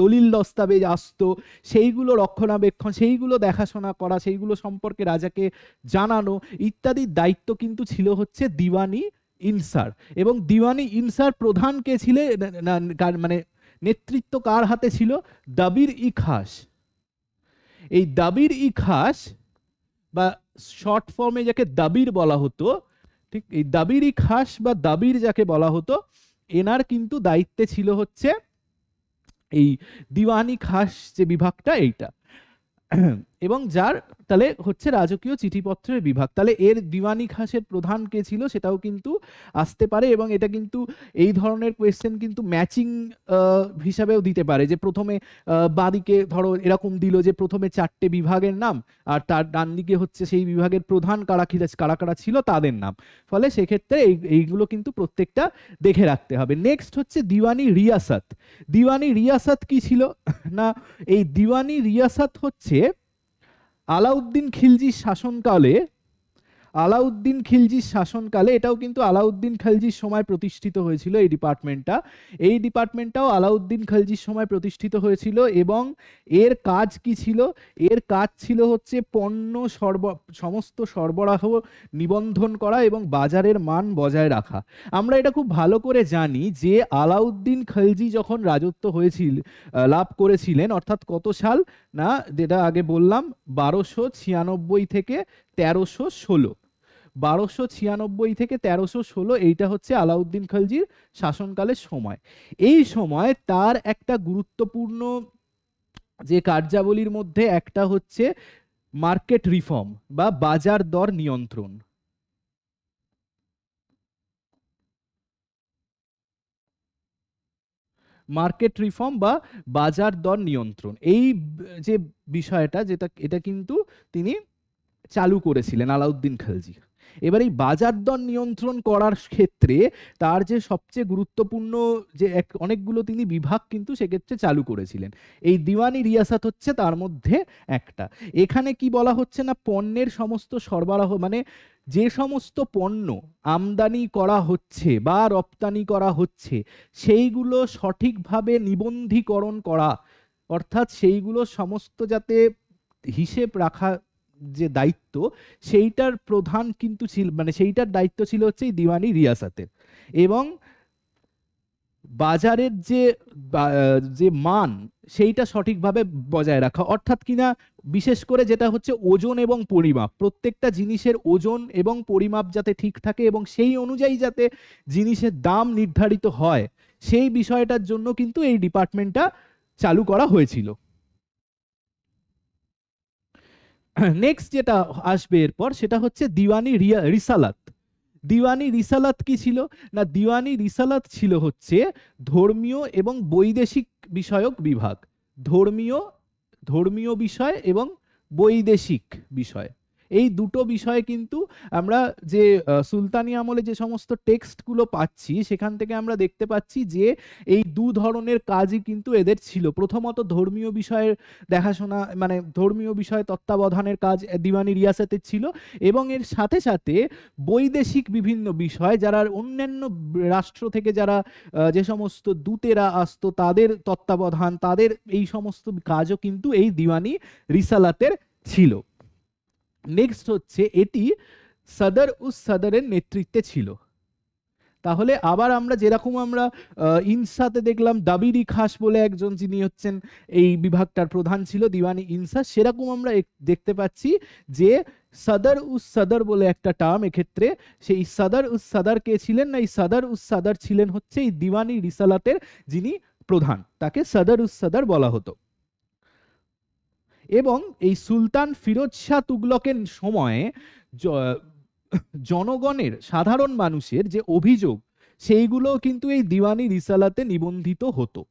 Speaker 1: দলিল দস্তাবেজ আসতো সেইগুলো রক্ষণাবেক্ষণ, সেইগুলো দেখাশোনা করা, সেইগুলো সম্পর্কে রাজাকে জানানো ইত্যাদির দায়িত্ব কিন্তু ছিল হচ্ছে দিওয়ানি ইনসার। এবং দিওয়ানি ইনসার প্রধান কে ছিলেন, মানে নেতৃত্ব কার হাতে ছিল? দাবির ই খাস। এই দাবির ই খাস বা শর্ট ফর্মে যাকে দাবির বলা হতো, ঠিক এই দাবির ই খাস বা দাবির যাকে বলা হতো, এনার কিন্তু দায়িত্বে ছিল হচ্ছে এই দিওয়ানি খাস যে বিভাগটা এইটা, এবং যার তাহলে হচ্ছে রাজকীয় চিঠিপত্রের বিভাগ। তাহলে এর দিওয়ানি খাসের প্রধান কে ছিল সেটাও কিন্তু আসতে পারে, এবং এটা কিন্তু এই ধরনের কোয়েশ্চেন কিন্তু ম্যাচিং হিসাবেও দিতে পারে, যে প্রথমে বাঁদিকে ধরো এরকম দিল যে প্রথমে 4টে বিভাগের নাম, আর তার ডান দিকে হচ্ছে সেই বিভাগের প্রধান কারা কারা ছিল তাদের নাম। ফলে সেক্ষেত্রে এইগুলো কিন্তু প্রত্যেকটা দেখে রাখতে হবে। নেক্সট হচ্ছে দিওয়ানি রিয়াসাত। দিওয়ানি রিয়াসাত কি ছিল না, এই দিওয়ানি রিয়াসাত হচ্ছে আলাউদ্দিন খিলজির শাসনকালে, এটাও কিন্তু আলাউদ্দিন খিলজির সময় প্রতিষ্ঠিত হয়েছিল এই ডিপার্টমেন্টটাও আলাউদ্দিন খিলজির সময় প্রতিষ্ঠিত হয়েছিল। এবং এর কাজ কি ছিল? এর কাজ ছিল হচ্ছে পণ্য সমস্ত সরবরাহ নিবন্ধন করা এবং বাজারের মান বজায় রাখা। আমরা এটা খুব ভালো করে জানি যে আলাউদ্দিন খিলজি যখন রাজত্ব লাভ করেছিলেন, অর্থাৎ কত সাল না, যেটা আগে বললাম 1296 থেকে 1316, 1296 থেকে 1316, এইটা হচ্ছে আলাউদ্দিন খিলজির শাসনকালের সময়। এই সময় তার একটা গুরুত্বপূর্ণ যে কার্যাবলীর মধ্যে একটা হচ্ছে মার্কেট রিফর্ম বা বাজার দর নিয়ন্ত্রণ। মার্কেট রিফর্ম বা বাজার দর নিয়ন্ত্রণ, এই যে বিষয়টা, এটা কিন্তু তিনি চালু করেছিলেন আলাউদ্দিন খিলজি। এবার এই বাজার দর নিয়ন্ত্রণ করার ক্ষেত্রে তার যে সবচেয়ে গুরুত্বপূর্ণ যে অনেকগুলো তিনি বিভাগ কিন্তু সেক্ষেত্রে চালু করেছিলেন। এই দিওয়ানি রিয়াসাত হচ্ছে তার মধ্যে একটা। এখানে কি বলা হচ্ছে না, পণ্যের সমস্ত সরবরাহ, মানে যে সমস্ত পণ্য আমদানি করা হচ্ছে বা রপ্তানি করা হচ্ছে সেইগুলো সঠিকভাবে নিবন্ধীকরণ করা, অর্থাৎ সেইগুলো সমস্ত যাতে হিসেব রাখা যে দায়িত্ব, সেইটার প্রধান কিন্তু ছিল, মানে সেইটার দায়িত্ব ছিল হচ্ছে এই দিওয়ানি রিয়াসাতের। এবং বাজারের যে মান সেইটা সঠিকভাবে বজায় রাখা, অর্থাৎ কিনা বিশেষ করে যেটা হচ্ছে ওজন এবং পরিমাপ, প্রত্যেকটা জিনিসের ওজন এবং পরিমাপ যাতে ঠিক থাকে এবং সেই অনুযায়ী যাতে জিনিসের দাম নির্ধারিত হয়, সেই বিষয়টার জন্য কিন্তু এই ডিপার্টমেন্টটা চালু করা হয়েছিল। নেক্সট যেটা আসবে এরপর সেটা হচ্ছে দিওয়ানি রিসালাত। দিওয়ানি রিসালাত কি ছিল না, দিওয়ানি রিসালাত ছিল হচ্ছে ধর্মীয় এবং বৈদেশিক বিষয়ক বিভাগ। ধর্মীয় বিষয় এবং বৈদেশিক বিষয়, এই দুটো বিষয়ে কিন্তু আমরা যে সুলতানি আমলে যে সমস্ত টেক্সটগুলো পাচ্ছি সেখান থেকে আমরা দেখতে পাচ্ছি যে এই দু ধরনের কাজই কিন্তু এদের ছিল। প্রথমত ধর্মীয় বিষয়ের দেখাশোনা, মানে ধর্মীয় বিষয় তত্ত্বাবধানের কাজ দিওয়ানি রিয়াসাতের ছিল, এবং এর সাথে সাথে বৈদেশিক বিভিন্ন বিষয়, যারা অন্যান্য রাষ্ট্র থেকে যারা যে সমস্ত দূতেরা আসতো তাদের তত্ত্বাবধান, তাদের এই সমস্ত কাজও কিন্তু এই দিওয়ানি রিসালাতের ছিল। নেক্সট হচ্ছে এটি সদর উস সদরের নেতৃত্বে ছিল। তাহলে আবার আমরা যেরকম আমরা ইনসাতে দেখলাম দাবিরি খাস বলে একজন যিনি হচ্ছেন এই বিভাগটার প্রধান ছিল দিওয়ানি ইনসা, সেরকম আমরা দেখতে পাচ্ছি যে সদর উস সদর বলে একটা টার্ম, এক্ষেত্রে সেই সদর উস সদর কে ছিলেন না, এই সদর উস সদর ছিলেন হচ্ছে এই দিওয়ানি রিসালাতের যিনি প্রধান, তাকে সদর উস সদর বলা হতো। এবং এই সুলতান ফিরোজ শাহ তুগলকের সময়ে জনগণের, সাধারণ মানুষের যে অভিযোগ সেইগুলো কিন্তু এই দিওয়ানি রিসালাতে নিবন্ধিত হতো।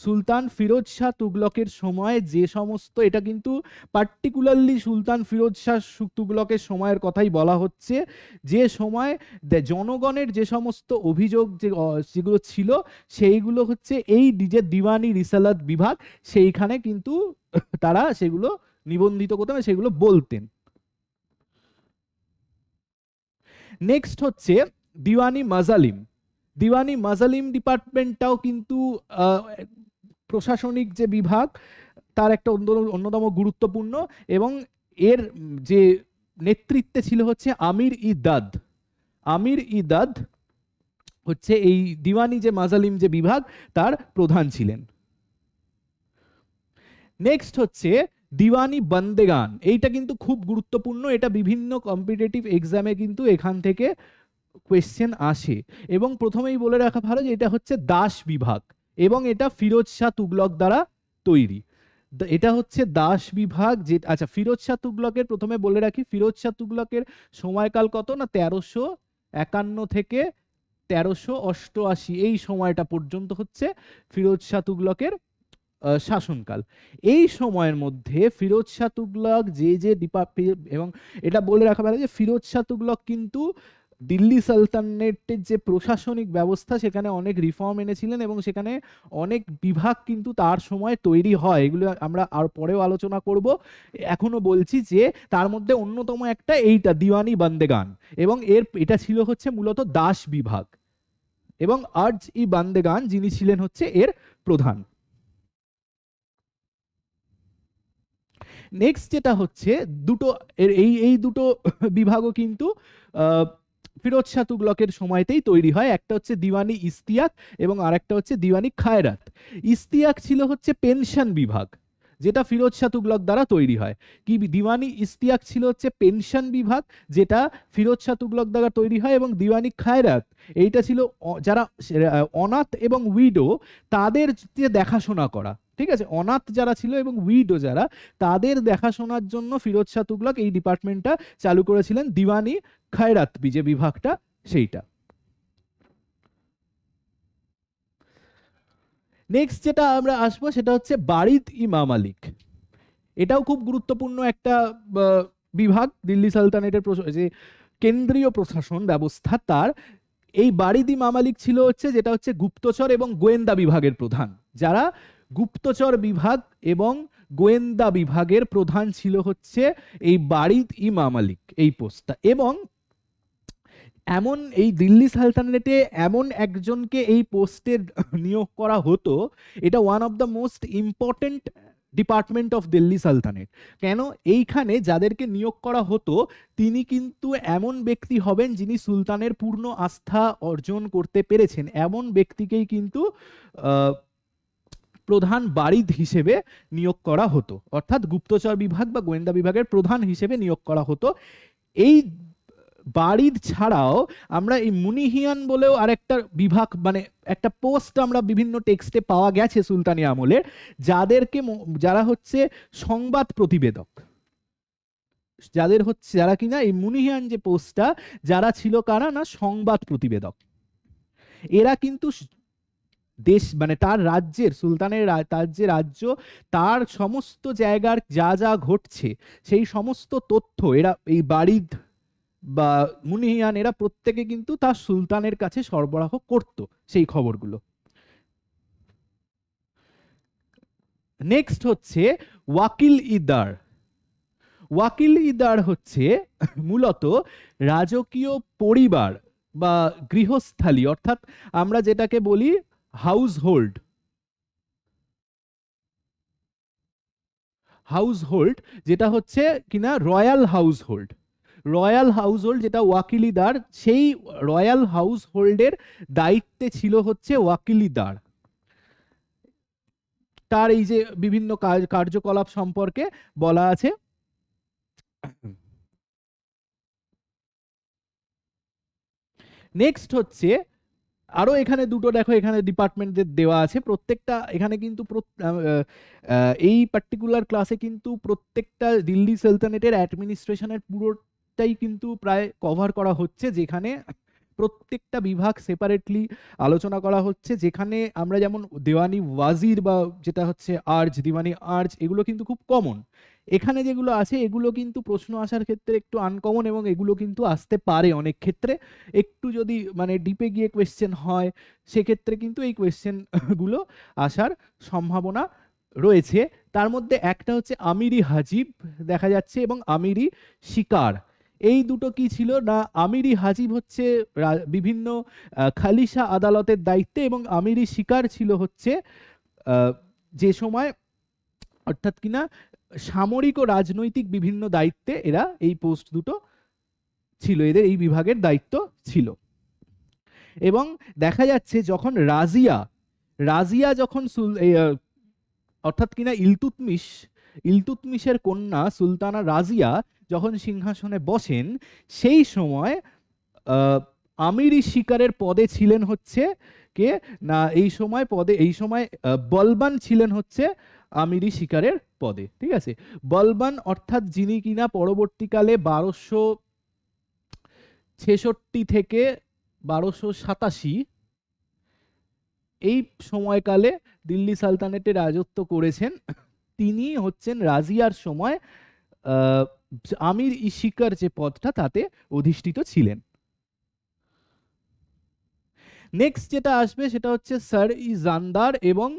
Speaker 1: সুলতান ফিরোজ শাহ তুগলকের সময় যে সমস্ত, এটা কিন্তু পার্টিকুলারলি সুলতান ফিরোজ শাহ তুগলকের সময়ের কথাই বলা হচ্ছে, যে সময় জনগণের যে সমস্ত অভিযোগ যেগুলো ছিল সেইগুলো হচ্ছে এই যে দিওয়ানি রিসালাত বিভাগ, সেইখানে কিন্তু তারা সেগুলো নিবন্ধিত করতেন, সেগুলো বলতেন। নেক্সট হচ্ছে দিওয়ানি মাজালিম। দিওয়ানি মাজালিম ডিপার্টমেন্টটাও কিন্তু প্রশাসনিক যে বিভাগ তার একটা অন্যতম গুরুত্বপূর্ণ, এবং এর যে নেতৃত্বে ছিল হচ্ছে আমির ই দাদ। আমির ই দাদ হচ্ছে এই দিওয়ানি যে মাজালিম যে বিভাগ তার প্রধান ছিলেন। নেক্সট হচ্ছে দিওয়ানি বন্দেগান। এইটা কিন্তু খুব গুরুত্বপূর্ণ, এটা বিভিন্ন কম্পিটিটিভ এক্সামে কিন্তু এখান থেকে কোয়েশ্চেন আসে, এবং প্রথমেই বলে রাখা ভালো যে এটা হচ্ছে দাস বিভাগ, এবং এটা ফিরোজ শাহ তুগলক দ্বারা তৈরি। এটা হচ্ছে দাস বিভাগ। যে আচ্ছা, ফিরোজ শাহ তুগলকের প্রথমে বলে রাখি, ফিরোজ শাহ তুগলকের সময়কাল কত না 1351 থেকে 1388, এই সময়টা পর্যন্ত হচ্ছে ফিরোজ শাহ তুগলকের শাসনকাল। এই সময়ের মধ্যে ফিরোজ শাহ তুগলক যে এবং এটা বলে রাখা ভালো যে ফিরোজ শাহ তুগলক কিন্তু দিল্লি সালতানেটের যে প্রশাসনিক ব্যবস্থা সেখানে অনেক রিফর্ম এনেছিলেন, এবং সেখানে অনেক বিভাগ কিন্তু তার সময় তৈরি হয়, এগুলো আমরা আর পরেও আলোচনা করব। এখনো বলছি যে তার মধ্যে অন্যতম একটা এইটা দিওয়ানি বান্দেগান, এবং এটা ছিল হচ্ছে মূলত দাস বিভাগ, এবং আর্জ ই বান্দেগান যিনি ছিলেন হচ্ছে এর প্রধান। নেক্সট যেটা হচ্ছে দুটো এই দুটো বিভাগও কিন্তু ফিরোজ শাহ তুগলকের সময়তেই তৈরি হয়। একটা হচ্ছে দিওয়ানি ইস্তিয়াক এবং আরেকটা হচ্ছে দিওয়ানি খায়রাত। ইস্তিয়াক ছিল হচ্ছে পেনশন বিভাগ, যেটা ফিরোজ শাহ তুগলক দ্বারা তৈরি হয়। কি দিওয়ানি ইস্তিয়াক ছিল হচ্ছে পেনশন বিভাগ, যেটা ফিরোজ শাহ তুগলক দ্বারা তৈরি হয়, এবং দিওয়ানি খায়রাত এইটা ছিল যারা অনাথ এবং উইডো তাদের যে দেখাশোনা করা, ঠিক আছে, অনাথ যারা ছিল এবং উইডো যারা, তাদের দেখাশোনার জন্য ফিরোজ শাহ তুগলক এই ডিপার্টমেন্টটা চালু করেছিলেন, দিওয়ানি খায়রাত যে বিভাগটা সেইটা। নেক্সট যেটা আমরা আসবো সেটা হচ্ছে বারিদ ই মামালিক। এটাও খুব গুরুত্বপূর্ণ একটা বিভাগ দিল্লি সালতানেটের যে কেন্দ্রীয় প্রশাসন ব্যবস্থা তার। এই বারিদ ই মামালিক ছিল হচ্ছে যেটা হচ্ছে গুপ্তচর এবং গোয়েন্দা বিভাগের প্রধান। যারা গুপ্তচর বিভাগ এবং গোয়েন্দা বিভাগের প্রধান ছিল হচ্ছে এই বারিদ ই মামালিক এই পোস্টটা। এবং এমন এই দিল্লি সালতানেটে এমন একজনকে এই পোস্টে নিয়োগ করা হতো, এটা one of the most important department of Delhi sultanate. কেন, এইখানে যাদেরকে নিয়োগ করা হতো তিনি কিন্তু এমন ব্যক্তি হবেন যিনি সুলতানের পূর্ণ আস্থা অর্জন করতে পেরেছেন, এমন ব্যক্তিকেই কিন্তু প্রধান বারিদ হিসেবে নিয়োগ করা হতো, অর্থাৎ গুপ্তচর বিভাগ বা গোয়েন্দা বিভাগের প্রধান হিসেবে নিয়োগ করা হতো। এই বারিদ ছাড়াও আমরা এই মুনিহিয়ান বলেও আরেকটা বিভাগ, মানে একটা পোস্ট আমরা বিভিন্ন টেক্সটে পাওয়া গেছে সুলতানি আমলের, যারা হচ্ছে সংবাদ প্রতিবেদক, যারা কিনা এই মুনিহিয়ান যে পোস্টটা, যারা ছিল কারা না সংবাদ প্রতিবেদক। এরা কিন্তু দেশ মানে তার রাজ্যের সুলতানের তার যে রাজ্য তার সমস্ত জায়গার যা যা ঘটছে সেই সমস্ত তথ্য এরা এই বারিদ বা মুনিহিয়ান এরা প্রত্যেকে কিন্তু তার সুলতানের কাছে সরবরাহ করত সেই খবরগুলো। নেক্সট হচ্ছে ওয়াকিল ইদার। ওয়াকিল ইদার হচ্ছে মূলত রাজকীয় পরিবার বা গৃহস্থালী, অর্থাৎ আমরা যেটাকে বলি হাউসহোল্ড, যেটা হচ্ছে কিনা রয়্যাল হাউসহোল্ড। রয়্যাল হাউসহোল্ড যেটা ওয়াকিলিদার, সেই রয়্যাল হাউসহোল্ডের দায়িত্বে ছিল হচ্ছে ওয়াকিলিদার। তার এই যে বিভিন্ন কার্যকলাপ সম্পর্কে বলা আছে। নেক্সট হচ্ছে আরো এখানে দুটো দেখো, এখানে ডিপার্টমেন্টদের দেওয়া আছে প্রত্যেকটা। এখানে কিন্তু এই পার্টিকুলার ক্লাসে কিন্তু প্রত্যেকটা দিল্লি সালতানেটের অ্যাডমিনিস্ট্রেশনের পুরোটাই কিন্তু প্রায় কভার করা হচ্ছে, যেখানে প্রত্যেকটা বিভাগ সেপারেটলি আলোচনা করা হচ্ছে, যেখানে আমরা যেমন দেওয়ানি ওয়াজির বা যেটা হচ্ছে আর্জ, দিওয়ানি আর্জ, এগুলো কিন্তু খুব কমন। এখানে যেগুলো আছে এগুলো কিন্তু প্রশ্ন আসার ক্ষেত্রে একটু আনকমন, এবং এগুলো কিন্তু আসতে পারে অনেক ক্ষেত্রে, একটু যদি মানে ডিপে গিয়ে কোয়েশ্চেন হয় সেক্ষেত্রে কিন্তু এই কোয়েশ্চেন গুলো আসার সম্ভাবনা রয়েছে। তার মধ্যে একটা হচ্ছে আমিরি হাজিব দেখা যাচ্ছে এবং আমিরি শিকার। এই দুটো কি ছিল না, আমিরি হাজিব হচ্ছে বিভিন্ন খালিশা আদালতের দায়িত্বে, এবং আমিরি শিকার ছিল হচ্ছে যে সময় অর্থাৎ কিনা সামরিক ও রাজনৈতিক বিভিন্ন দায়িত্বে এরা এই পোস্ট দুটো ছিল, এদের এই বিভাগের দায়িত্ব ছিল। এবং দেখা যাচ্ছে যখন রাজিয়া রাজিয়া যখন অর্থাৎ কিনা ইলতুৎমিশের কন্যা সুলতানা রাজিয়া যখন সিংহাসনে বসেন, সেই সময় আমিরি শিকারের পদে ছিলেন হচ্ছে কে না, এই সময় বলবান ছিলেন হচ্ছে আমিরি শিকারের পদে। ঠিক আছে, বলবান অর্থাৎ যিনি কিনা পরবর্তীকালে 1266 থেকে 1287 এই সময়কালে দিল্লি সালতানেটে রাজত্ব করেছেন। তিনি হচ্ছেন রাজিয়ার সময় আমির ই শিকার যে পদটা তাতে অধিষ্ঠিত ছিলেন। নেক্সট যেটা আসবে সেটা হচ্ছে স্যার ই জানদার এবং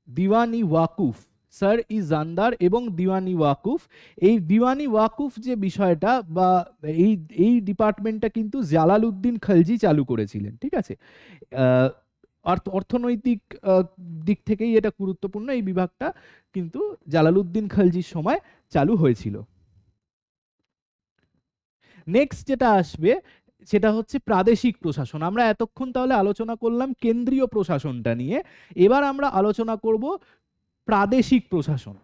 Speaker 1: দিওয়ানি ওয়াকুফ। স্যার ই জানদার এবং দিওয়ানি ওয়াকুফ, এই দিওয়ানি ওয়াকুফ যে বিষয়টা বা এই ডিপার্টমেন্টটা কিন্তু জালালউদ্দিন খলজি চালু করেছিলেন। ঠিক আছে, অর্থনৈতিক দিক থেকেই এটা গুরুত্বপূর্ণ, এই বিভাগটা কিন্তু জালালউদ্দিন খলজির সময় চালু হয়েছিল। নেক্সট যেটা আসবে সেটা হচ্ছে প্রাদেশিক প্রশাসন। আমরা এতক্ষণ তাহলে আলোচনা করলাম কেন্দ্রীয় প্রশাসনটা নিয়ে, এবার আমরা আলোচনা করব প্রাদেশিক প্রশাসন।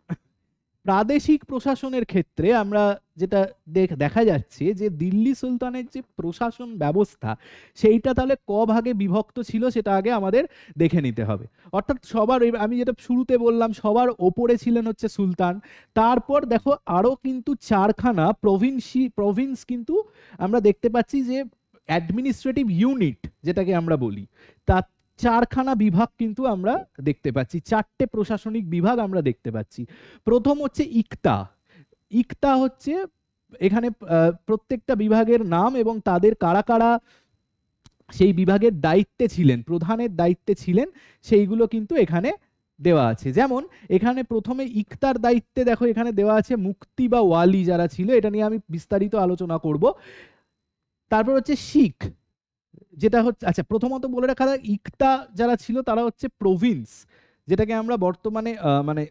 Speaker 1: প্রাদেশিক প্রশাসনের ক্ষেত্রে আমরা যেটা দেখা যাচ্ছে যে দিল্লি সুলতানের যে প্রশাসন ব্যবস্থা সেইটা তাহলে ক ভাগে বিভক্ত ছিল সেটা আগে আমাদের দেখে নিতে হবে। অর্থাৎ সবার, আমি যেটা শুরুতে বললাম, সবার ওপরে ছিলেন হচ্ছে সুলতান, তারপর দেখো আরো কিন্তু 4খানা প্রভিন্স কিন্তু আমরা দেখতে পাচ্ছি যে অ্যাডমিনিস্ট্রেটিভ ইউনিট যেটাকে আমরা বলি, তা 4খানা বিভাগ কিন্তু আমরা দেখতে পাচ্ছি, 4টে প্রশাসনিক বিভাগ আমরা দেখতে পাচ্ছি। প্রথম হচ্ছে ইকতা। ইকতা হচ্ছে এখানে প্রত্যেকটা বিভাগের নাম এবং তাদের কারা কারা সেই বিভাগের দায়িত্বে ছিলেন, প্রধানের দায়িত্বে ছিলেন, সেইগুলো কিন্তু এখানে দেওয়া আছে। যেমন এখানে প্রথমে ইকতার দায়িত্বে দেখো এখানে দেওয়া আছে মুক্তি বা ওয়ালি যারা ছিল, এটা নিয়ে আমি বিস্তারিত আলোচনা করব। তারপর হচ্ছে শিখ, যেটা হচ্ছে, আচ্ছা প্রথমত বলে রাখা যায় ইকতা যারা ছিল তারা হচ্ছে প্রভিন্স, যেটাকে আমরা বর্তমানে মানে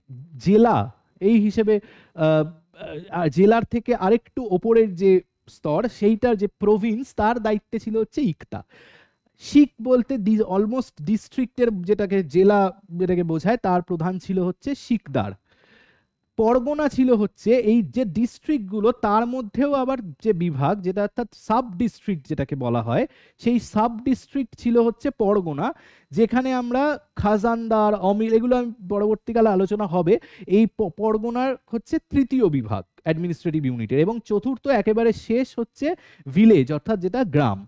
Speaker 1: জেলা এই হিসেবে জেলার থেকে আরেকটু ওপরের যে স্তর সেইটার যে প্রভিন্স তার দায়িত্বে ছিল হচ্ছে ইকতা। শিখ বলতে অলমোস্ট ডিস্ট্রিক্টের যেটাকে জেলা যেটাকে বোঝায় তার প্রধান ছিল হচ্ছে শিকদার। পরগনা ছিল হচ্ছে এই যে ডিস্ট্রিক্টগুলো তার মধ্যেও আবার যে বিভাগ যেটা অর্থাৎ সাব ডিস্ট্রিক্ট যেটাকে বলা হয়, সেই সাব ডিস্ট্রিক্ট ছিল হচ্ছে পরগনা, যেখানে আমরা খাজানদার অমিল এগুলো পরবর্তীকালে আলোচনা হবে। এই পরগনার হচ্ছে তৃতীয় বিভাগ অ্যাডমিনিস্ট্রেটিভ ইউনিটের, এবং চতুর্থ একেবারে শেষ হচ্ছে ভিলেজ অর্থাৎ যেটা গ্রাম।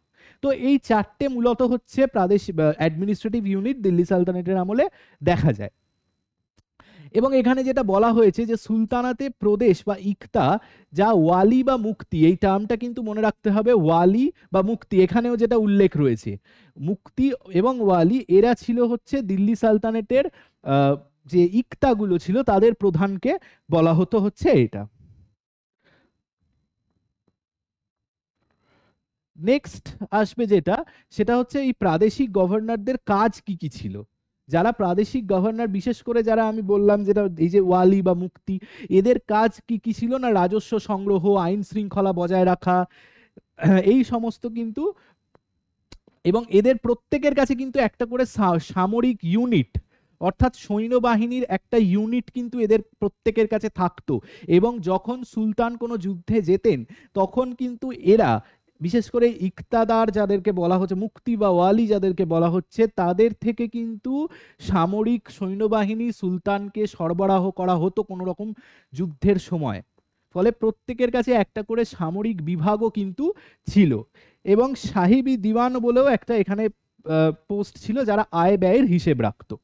Speaker 1: তো এই 4টে মূলত হচ্ছে প্রাদেশিক অ্যাডমিনিস্ট্রেটিভ ইউনিট দিল্লি সালতানেটের আমলে দেখা যায়। এবং এখানে যেটা বলা হয়েছে যে সুলতানাতে প্রদেশ বা ইকতা যা ওয়ালি বা মুক্তি, এই টার্মটা কিন্তু মনে রাখতে হবে, ওয়ালি বা মুক্তি, এখানেও যেটা উল্লেখ রয়েছে মুক্তি এবং ওয়ালি, এরা ছিল হচ্ছে দিল্লি সালতানেটের যে ইকতাগুলো ছিল তাদের প্রধানকে বলা হতো হচ্ছে এটা। নেক্সট আসবে যেটা, সেটা হচ্ছে এই প্রাদেশিক গভর্নরদের কাজ কি কি ছিল। যারা প্রাদেশিক গভর্নর, বিশেষ করে যারা আমি বললাম যেটা এই যে ওয়ালি বা মুক্তি, এদের কাজ কি কি ছিল না, রাজস্ব সংগ্রহ, আইন শৃঙ্খলা বজায় রাখা, এই সমস্ত কিন্তু, এবং এদের প্রত্যেকের কাছে কিন্তু একটা করে সামরিক ইউনিট অর্থাৎ সৈন্যবাহিনীর একটা ইউনিট কিন্তু এদের প্রত্যেকের কাছে থাকতো। এবং যখন সুলতান কোনো যুদ্ধে যেতেন তখন কিন্তু এরা, বিশেষ করে ইকতাদার যাদেরকে বলা হচ্ছে, মুক্তি বা ওয়ালি যাদেরকে বলা হচ্ছে, তাদের থেকে কিন্তু সামরিক সৈন্যবাহিনী সুলতানকে সরবরাহ করা হতো কোনো রকম যুদ্ধের সময়। ফলে প্রত্যেকের কাছে একটা করে সামরিক বিভাগও কিন্তু ছিল। এবং সাহিবি দিওয়ান বলেও একটা এখানে পোস্ট ছিল যারা আয় ব্যয়ের হিসেব রাখতো।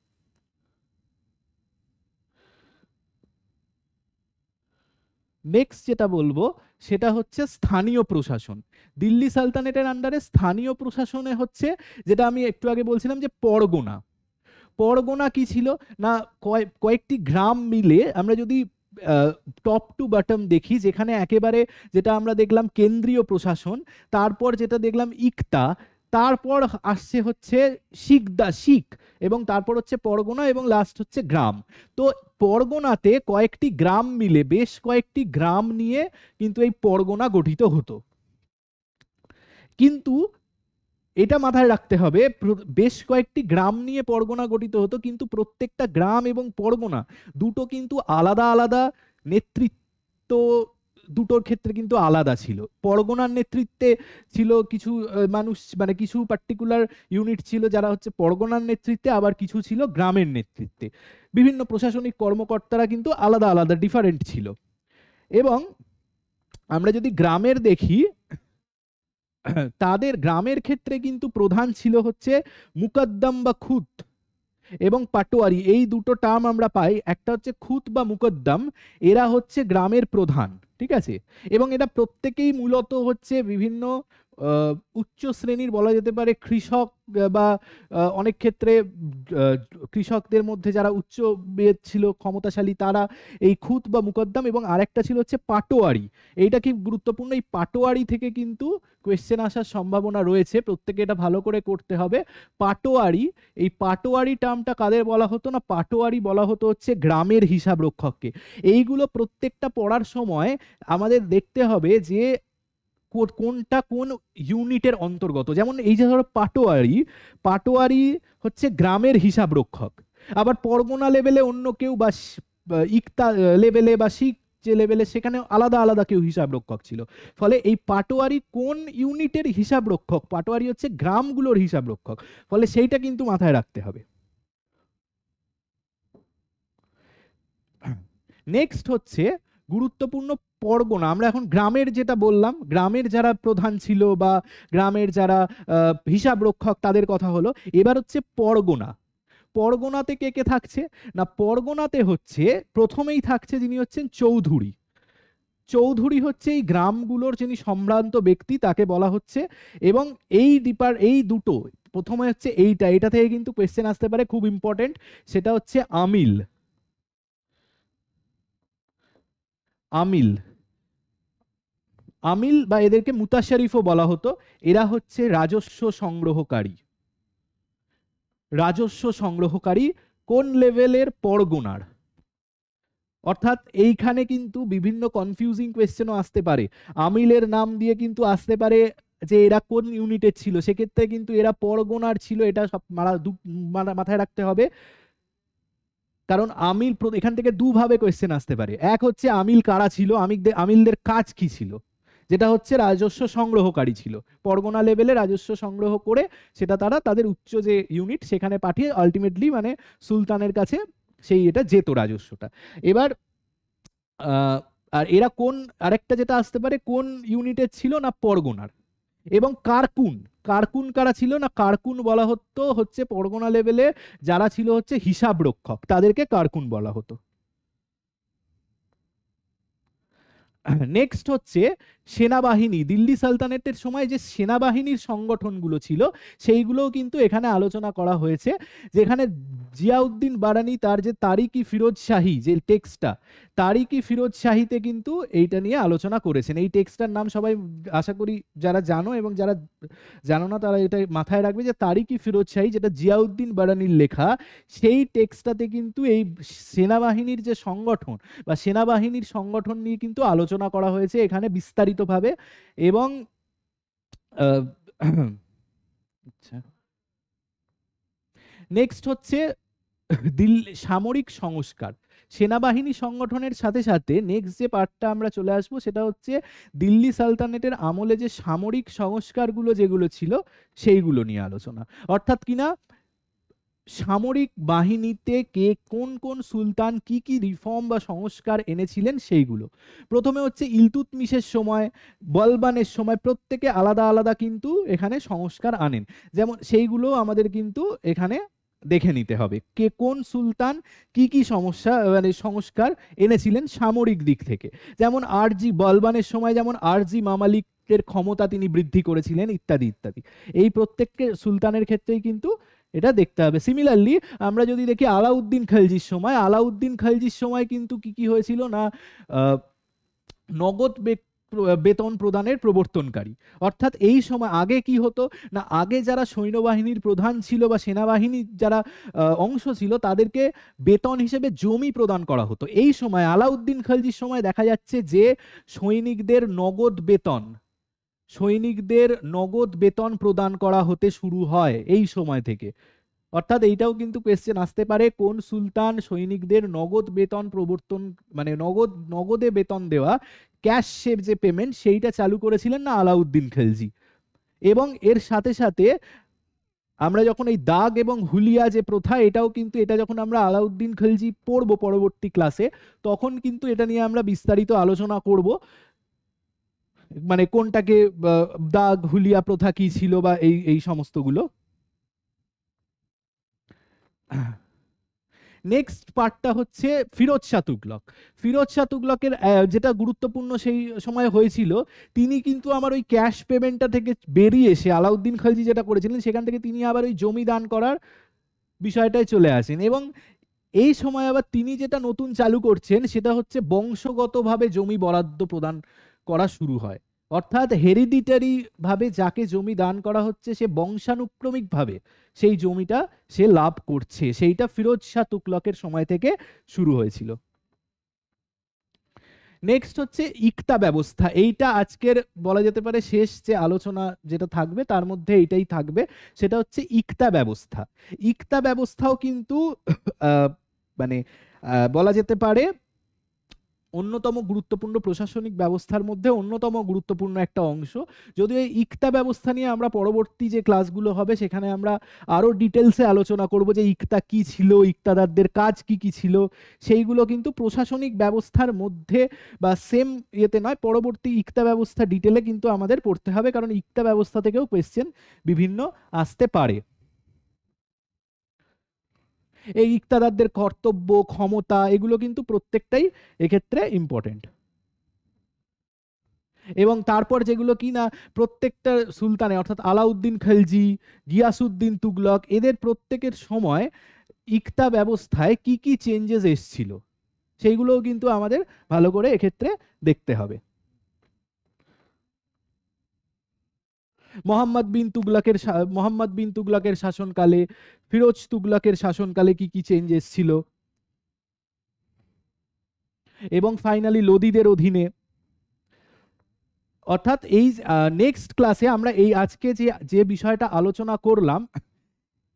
Speaker 1: নেক্সট যেটা বলবো সেটা হচ্ছে স্থানীয় প্রশাসন। দিল্লি সালতানেটের আন্ডারে স্থানীয় প্রশাসনে হচ্ছে যেটা আমি একটু আগে বলছিলাম যে পরগনা। পরগনা কি ছিল না, কয়েকটি গ্রাম মিলে আমরা যদি টপ টু বটম দেখি, যেখানে একেবারে যেটা আমরা দেখলাম কেন্দ্রীয় প্রশাসন, তারপর যেটা দেখলাম ইকতা, তারপর আসছে হচ্ছে শিখ, এবং তারপর হচ্ছে পরগনা, এবং লাস্ট হচ্ছে গ্রাম। তো পরগনাতে কয়েকটি গ্রাম মিলে, বেশ কয়েকটি গ্রাম নিয়ে কিন্তু এই পরগনা গঠিত হতো। কিন্তু এটা মাথায় রাখতে হবে, বেশ কয়েকটি গ্রাম নিয়ে পরগনা গঠিত হতো, কিন্তু প্রত্যেকটা গ্রাম এবং পরগনা দুটো কিন্তু আলাদা আলাদা নেতৃত্ব, দুটোর ক্ষেত্রে কিন্তু আলাদা ছিল। পরগনার নেতৃত্বে ছিল কিছু মানুষ, মানে কিছু পার্টিকুলার ইউনিট ছিল যারা হচ্ছে পরগনার নেতৃত্বে, আবার কিছু ছিল গ্রামের নেতৃত্বে। বিভিন্ন প্রশাসনিক কর্মকর্তারা কিন্তু আলাদা আলাদা ডিফারেন্ট ছিল। এবং আমরা যদি গ্রামের দেখি, তাদের গ্রামের ক্ষেত্রে কিন্তু প্রধান ছিল হচ্ছে মুকদ্দম বা খুত এবং পাটোয়ারি, এই দুটো টার্ম আমরা পাই। একটা হচ্ছে খুত বা মুকদ্দম, এরা হচ্ছে গ্রামের প্রধান, ঠিক আছে। এবং এরা প্রত্যেকেই মূলত হচ্ছে বিভিন্ন উচ্চ শ্রেণীর, বলা যেতে পারে কৃষক, বা অনেক ক্ষেত্রে কৃষকদের মধ্যে যারা উচ্চ বেদ ছিল, ক্ষমতাশালী, তারা এই খুত বা মুকদ্দম। এবং আরেকটা ছিল হচ্ছে পাটোয়ারি। এইটা কি গুরুত্বপূর্ণ, এই পাটোয়ারি থেকে কিন্তু কোয়েশ্চেন আসার সম্ভাবনা রয়েছে, প্রত্যেকে এটা ভালো করে করতে হবে। পাটোয়ারি, এই পাটোয়ারি টার্মটা কাদের বলা হতো না, পাটোয়ারি বলা হতো হচ্ছে গ্রামের হিসাব রক্ষককে। এইগুলো প্রত্যেকটা পড়ার সময় আমাদের দেখতে হবে যে কোনটা কোন ইউনিটের অন্তর্গত। যেমন এই যে ধরো পাটোয়ারি, পাটোয়ারি হচ্ছে গ্রামের হিসাব রক্ষক। আবার পরগনা লেভেলে অন্য কেউ, বা ইকতা লেভেলে বা শিখ যে লেভেলে, সেখানে আলাদা আলাদা কেউ হিসাব রক্ষক ছিল। ফলে এই পাটোয়ারি কোন ইউনিটের হিসাব রক্ষক, পাটোয়ারি হচ্ছে গ্রামগুলোর হিসাব রক্ষক। ফলে সেইটা কিন্তু মাথায় রাখতে হবে। নেক্সট হচ্ছে গুরুত্বপূর্ণ পরগনা। আমরা এখন গ্রামের যেটা বললাম, গ্রামের যারা প্রধান ছিল বা গ্রামের যারা হিসাব রক্ষক, তাদের কথা হলো। এবার হচ্ছে পরগনা। পরগনাতে কে কে থাকছে না, পরগনাতে হচ্ছে প্রথমেই থাকছে যিনি হচ্ছেন চৌধুরী। চৌধুরী হচ্ছে এই গ্রামগুলোর যিনি সম্ভ্রান্ত ব্যক্তি, তাকে বলা হচ্ছে। এবং এই দুটো, প্রথমে হচ্ছে এটা থেকে কিন্তু কোয়েশ্চেন আসতে পারে, খুব ইম্পর্টেন্ট, সেটা হচ্ছে আমিল। আমিল আমিল বা এদেরকে মুতাশারিফও বলা হতো। এরা হচ্ছে রাজস্ব সংগ্রহকারী। রাজস্ব সংগ্রহকারী কোন লেভেলের, পরগনার। অর্থাৎ এইখানে কিন্তু বিভিন্ন কনফিউজিং কোয়েশ্চেনও আসতে পারে। আমিলের নাম দিয়ে কিন্তু আসতে পারে যে এরা কোন ইউনিটের ছিল, সেক্ষেত্রে কিন্তু এরা পরগনার ছিল, এটা সব মাথায় রাখতে হবে। কারণ আমিল এখান থেকে দুভাবে কোয়েশ্চেন আসতে পারে। এক হচ্ছে আমিল কারা ছিল, আমিলদের কাজ কি ছিল, যেটা হচ্ছে রাজস্ব সংগ্রহকারী ছিল, পরগনা লেভেলে রাজস্ব সংগ্রহ করে সেটা তারা তাদের উচ্চ যে ইউনিট সেখানে পাঠিয়ে আলটিমেটলি মানে সুলতানের কাছে সেই এটা যেত রাজস্বটা। এবার আর এরা কোন, আরেকটা যেটা আসতে পারে, কোন ইউনিটের ছিল না, পরগনার। এবং কারকুন, কারকুন কারা ছিল না, কারকুন বলা হতো হচ্ছে পরগনা লেভেলে যারা ছিল হচ্ছে হিসাব রক্ষক, তাদেরকে কারকুন বলা হতো। নেক্সট হচ্ছে সেনাবাহিনী। দিল্লি সালতানেটের সময় যে সেনাবাহিনীর সংগঠনগুলো ছিল সেইগুলোও কিন্তু এখানে আলোচনা করা হয়েছে, যেখানে জিয়াউদ্দিন বারানি তার যে তারিকি ফিরোজ শাহী যে টেক্সটটা, তারিকি ফিরোজ শাহীতে কিন্তু এইটা নিয়ে আলোচনা করেছেন। এই টেক্সটটার নাম সবাই আশা করি যারা জানো, এবং যারা জানো না তারা এটা মাথায় রাখবে যে তারিকি ফিরোজ শাহী, যেটা জিয়াউদ্দিন বারানির লেখা, সেই টেক্সটটাতে কিন্তু এই সেনাবাহিনীর যে সংগঠন বা সেনাবাহিনীর সংগঠন নিয়ে কিন্তু আলোচনা করা হয়েছে এখানে বিস্তারিতভাবে। এবং আচ্ছা, নেক্সট হচ্ছে দিল্লি সামরিক সংস্কার। সেনাবাহিনী সংগঠনের সাথে সাথে নেক্সট যে পার্টটা আমরা চলে আসবো সেটা হচ্ছে দিল্লি সালতানেটের আমলে যে সামরিক সংস্কারগুলো যেগুলো ছিল সেইগুলো নিয়ে আলোচনা। অর্থাৎ কিনা সামরিক বাহিনীতে কে কোন কোন সুলতান কি কি রিফর্ম বা সংস্কার এনেছিলেন সেইগুলো। প্রথমে হচ্ছে ইলতুৎমিশের সময়, বলবানের সময় প্রত্যেকে আলাদা আলাদা কিন্তু এখানে সংস্কার আনেন, যেমন সেইগুলো আমাদের কিন্তু এখানে দেখে নিতে হবে কে কোন সুলতান কি কি সমস্যা মানে সংস্কার এনেছিলেন সামরিক দিক থেকে। যেমন আরজি বলবানের সময় যেমন আরজি মামালিকের ক্ষমতা তিনি বৃদ্ধি করেছিলেন ইত্যাদি ইত্যাদি, এই প্রত্যেককে সুলতানের ক্ষেত্রেই কিন্তু এটা দেখতে হবে। সিমিলারলি আমরা যদি দেখি আলাউদ্দিন খলজির সময়, আলাউদ্দিন খলজির সময় কিন্তু কি কি হয়েছিল না, নগদ বেতন প্রদানের প্রবর্তনকারী। অর্থাৎ এই সময় আগে কি হতো না, আগে যারা সৈন্যবাহিনীর প্রধান ছিল বা সেনাবাহিনীর যারা অংশ ছিল তাদেরকে বেতন হিসেবে জমি প্রদান করা হতো। এই সময় আলাউদ্দিন খলজির সময় দেখা যাচ্ছে যে সৈনিকদের নগদ বেতন প্রদান করা হতে শুরু হয় এই সময় থেকে। অর্থাৎ এইটাও কিন্তু কোয়েশ্চেন আসতে পারে, কোন সুলতান সৈনিকদের নগদ বেতন প্রবর্তন মানে নগদে বেতন দেওয়া ক্যাশ শেপ যে পেমেন্ট সেইটা চালু করেছিলেন না আলাউদ্দিন খলজি। এবং এর সাথে সাথে আমরা যখন এই দাগ এবং হুলিয়া যে প্রথা, এটাও কিন্তু এটা যখন আমরা আলাউদ্দিন খলজি পড়বো পরবর্তী ক্লাসে তখন কিন্তু এটা নিয়ে আমরা বিস্তারিত আলোচনা করব, মানে কোনটাকে দাগ হুলিয়া প্রথা কি ছিল বা এই এই সমস্তগুলো। নেক্সট পার্টটা হচ্ছে ফিরোজ শাহ তুগলক। ফিরোজ শাহ তুগলকের যেটা গুরুত্বপূর্ণ সেই সময় হয়েছিল, তিনি কিন্তু আমার ওই ক্যাশ পেমেন্টটা থেকে বেরিয়ে এসে আলাউদ্দিন খলজি যেটা করেছিলেন সেখান থেকে তিনি আবার ওই জমি দান করার বিষয়টায় চলে আসেন। এবং এই সময় আবার তিনি যেটা নতুন চালু করছেন সেটা হচ্ছে বংশগতভাবে জমি বরাদ্দ প্রদান করা শুরু হয়। অর্থাৎ হেরিডিটারি ভাবে যাকে জমি দান করা হচ্ছে সে বংশানুক্রমিক ভাবে সেই জমিটা সে লাভ করছে, সেইটা ফিরোজ শাহ তুগলকের সময় থেকে শুরু হয়েছিল। নেক্সট হচ্ছে ইকতা ব্যবস্থা। এইটা আজকের বলা যেতে পারে শেষ যে আলোচনা যেটা থাকবে তার মধ্যে এইটাই থাকবে, সেটা হচ্ছে ইকতা ব্যবস্থা। ইকতা ব্যবস্থাও কিন্তু মানে বলা যেতে পারে অন্যতম গুরুত্বপূর্ণ প্রশাসনিক ব্যবস্থার মধ্যে অন্যতম গুরুত্বপূর্ণ একটা অংশ। যদিও এই ইকতা ব্যবস্থা নিয়ে আমরা পরবর্তী যে ক্লাসগুলো হবে সেখানে আমরা আরো ডিটেলসে আলোচনা করব যে ইকতা কি ছিল, ইকতাদারদের কাজ কি কি ছিল, সেইগুলো কিন্তু প্রশাসনিক ব্যবস্থার মধ্যে বা সেম ইয়েতে নয়, পরবর্তী ইকতা ব্যবস্থা ডিটেলে কিন্তু আমাদের পড়তে হবে, কারণ ইকতা ব্যবস্থা থেকেও কোয়েশ্চেন বিভিন্ন আসতে পারে। এই ইকতাদারদের কর্তব্য ক্ষমতা এগুলো কিন্তু প্রত্যেকটাই এক্ষেত্রে ইম্পর্টেন্ট। এবং তারপর যেগুলো কি না প্রত্যেকটা সুলতানে অর্থাৎ আলাউদ্দিন খলজি, গিয়াসউদ্দিন তুগলক এদের প্রত্যেকের সময় ইকতা ব্যবস্থায় কি কি চেঞ্জেস এসেছিল সেইগুলোও কিন্তু আমাদের ভালো করে এক্ষেত্রে দেখতে হবে। মোহাম্মদ বিন তুগলকের শাসনকালে, ফিরোজ তুগলকের শাসনকালে কি কি চেঞ্জ এসেছিল, এবং ফাইনালি লোদিদের অধীনে। অর্থাৎ এই নেক্সট ক্লাসে আমরা এই আজকে যে বিষয়টা আলোচনা করলাম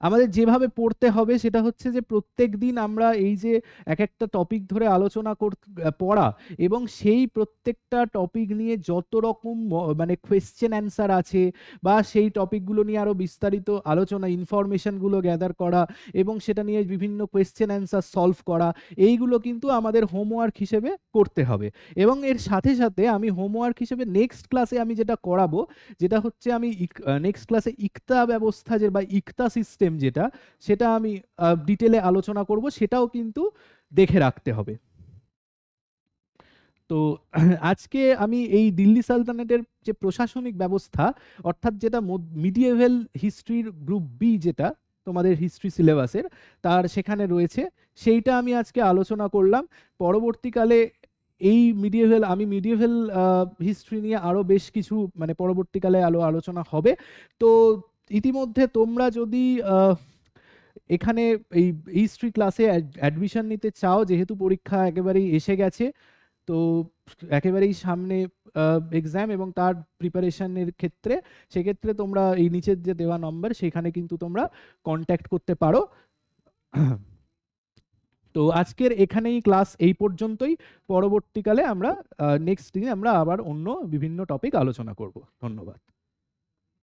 Speaker 1: আমাদের যেভাবে পড়তে হবে সেটা হচ্ছে যে প্রত্যেক দিন আমরা এই যে এক একটা টপিক ধরে আলোচনা পড়া এবং সেই প্রত্যেকটা টপিক নিয়ে যত রকম মানে কোয়েশ্চেন অ্যান্সার আছে বা সেই টপিকগুলো নিয়ে আরো বিস্তারিত আলোচনা ইনফরমেশনগুলো গ্যাদার করা এবং সেটা নিয়ে বিভিন্ন কোয়েশ্চেন অ্যান্সার সলভ করা, এইগুলো কিন্তু আমাদের হোমওয়ার্ক হিসেবে করতে হবে। এবং এর সাথে সাথে আমি হোমওয়ার্ক হিসেবে নেক্সট ক্লাসে আমি যেটা করাবো যেটা হচ্ছে আমি নেক্সট ক্লাসে ইকতা ব্যবস্থা যে বা ইকতা সিস্টেম যেটা সেটা আমি ডিটেলে আলোচনা করব, সেটাও কিন্তু দেখে রাখতে হবে। তো আজকে আমি এই দিল্লি সালতানাতের যে প্রশাসনিক ব্যবস্থা অর্থাৎ যেটা মিডিয়েভাল হিস্ট্রির গ্রুপ বি যেটা তোমাদের হিস্ট্রি সিলেবাসের তার সেখানে রয়েছে সেইটা আমি আজকে আলোচনা করলাম। পরবর্তীকালে এই মিডিয়েভাল হিস্ট্রি নিয়ে আরো বেশ কিছু মানে পরবর্তীকালে আলোচনা হবে। তো ইতিমধ্যে তোমরা যদি এখানে এই হিস্ট্রি ক্লাসে অ্যাডমিশন নিতে চাও, যেহেতু পরীক্ষা একেবারেই এসে গেছে, তো একেবারেই সামনে এক্সাম এবং তার প্রিপারেশনের ক্ষেত্রে সেক্ষেত্রে তোমরা এই নিচের যে দেওয়া নম্বর সেখানে কিন্তু তোমরা কন্ট্যাক্ট করতে পারো। তো আজকের এখানেই ক্লাস এই পর্যন্তই। পরবর্তীকালে আমরা নেক্সট দিনে আমরা আবার অন্য বিভিন্ন টপিক আলোচনা করব। ধন্যবাদ।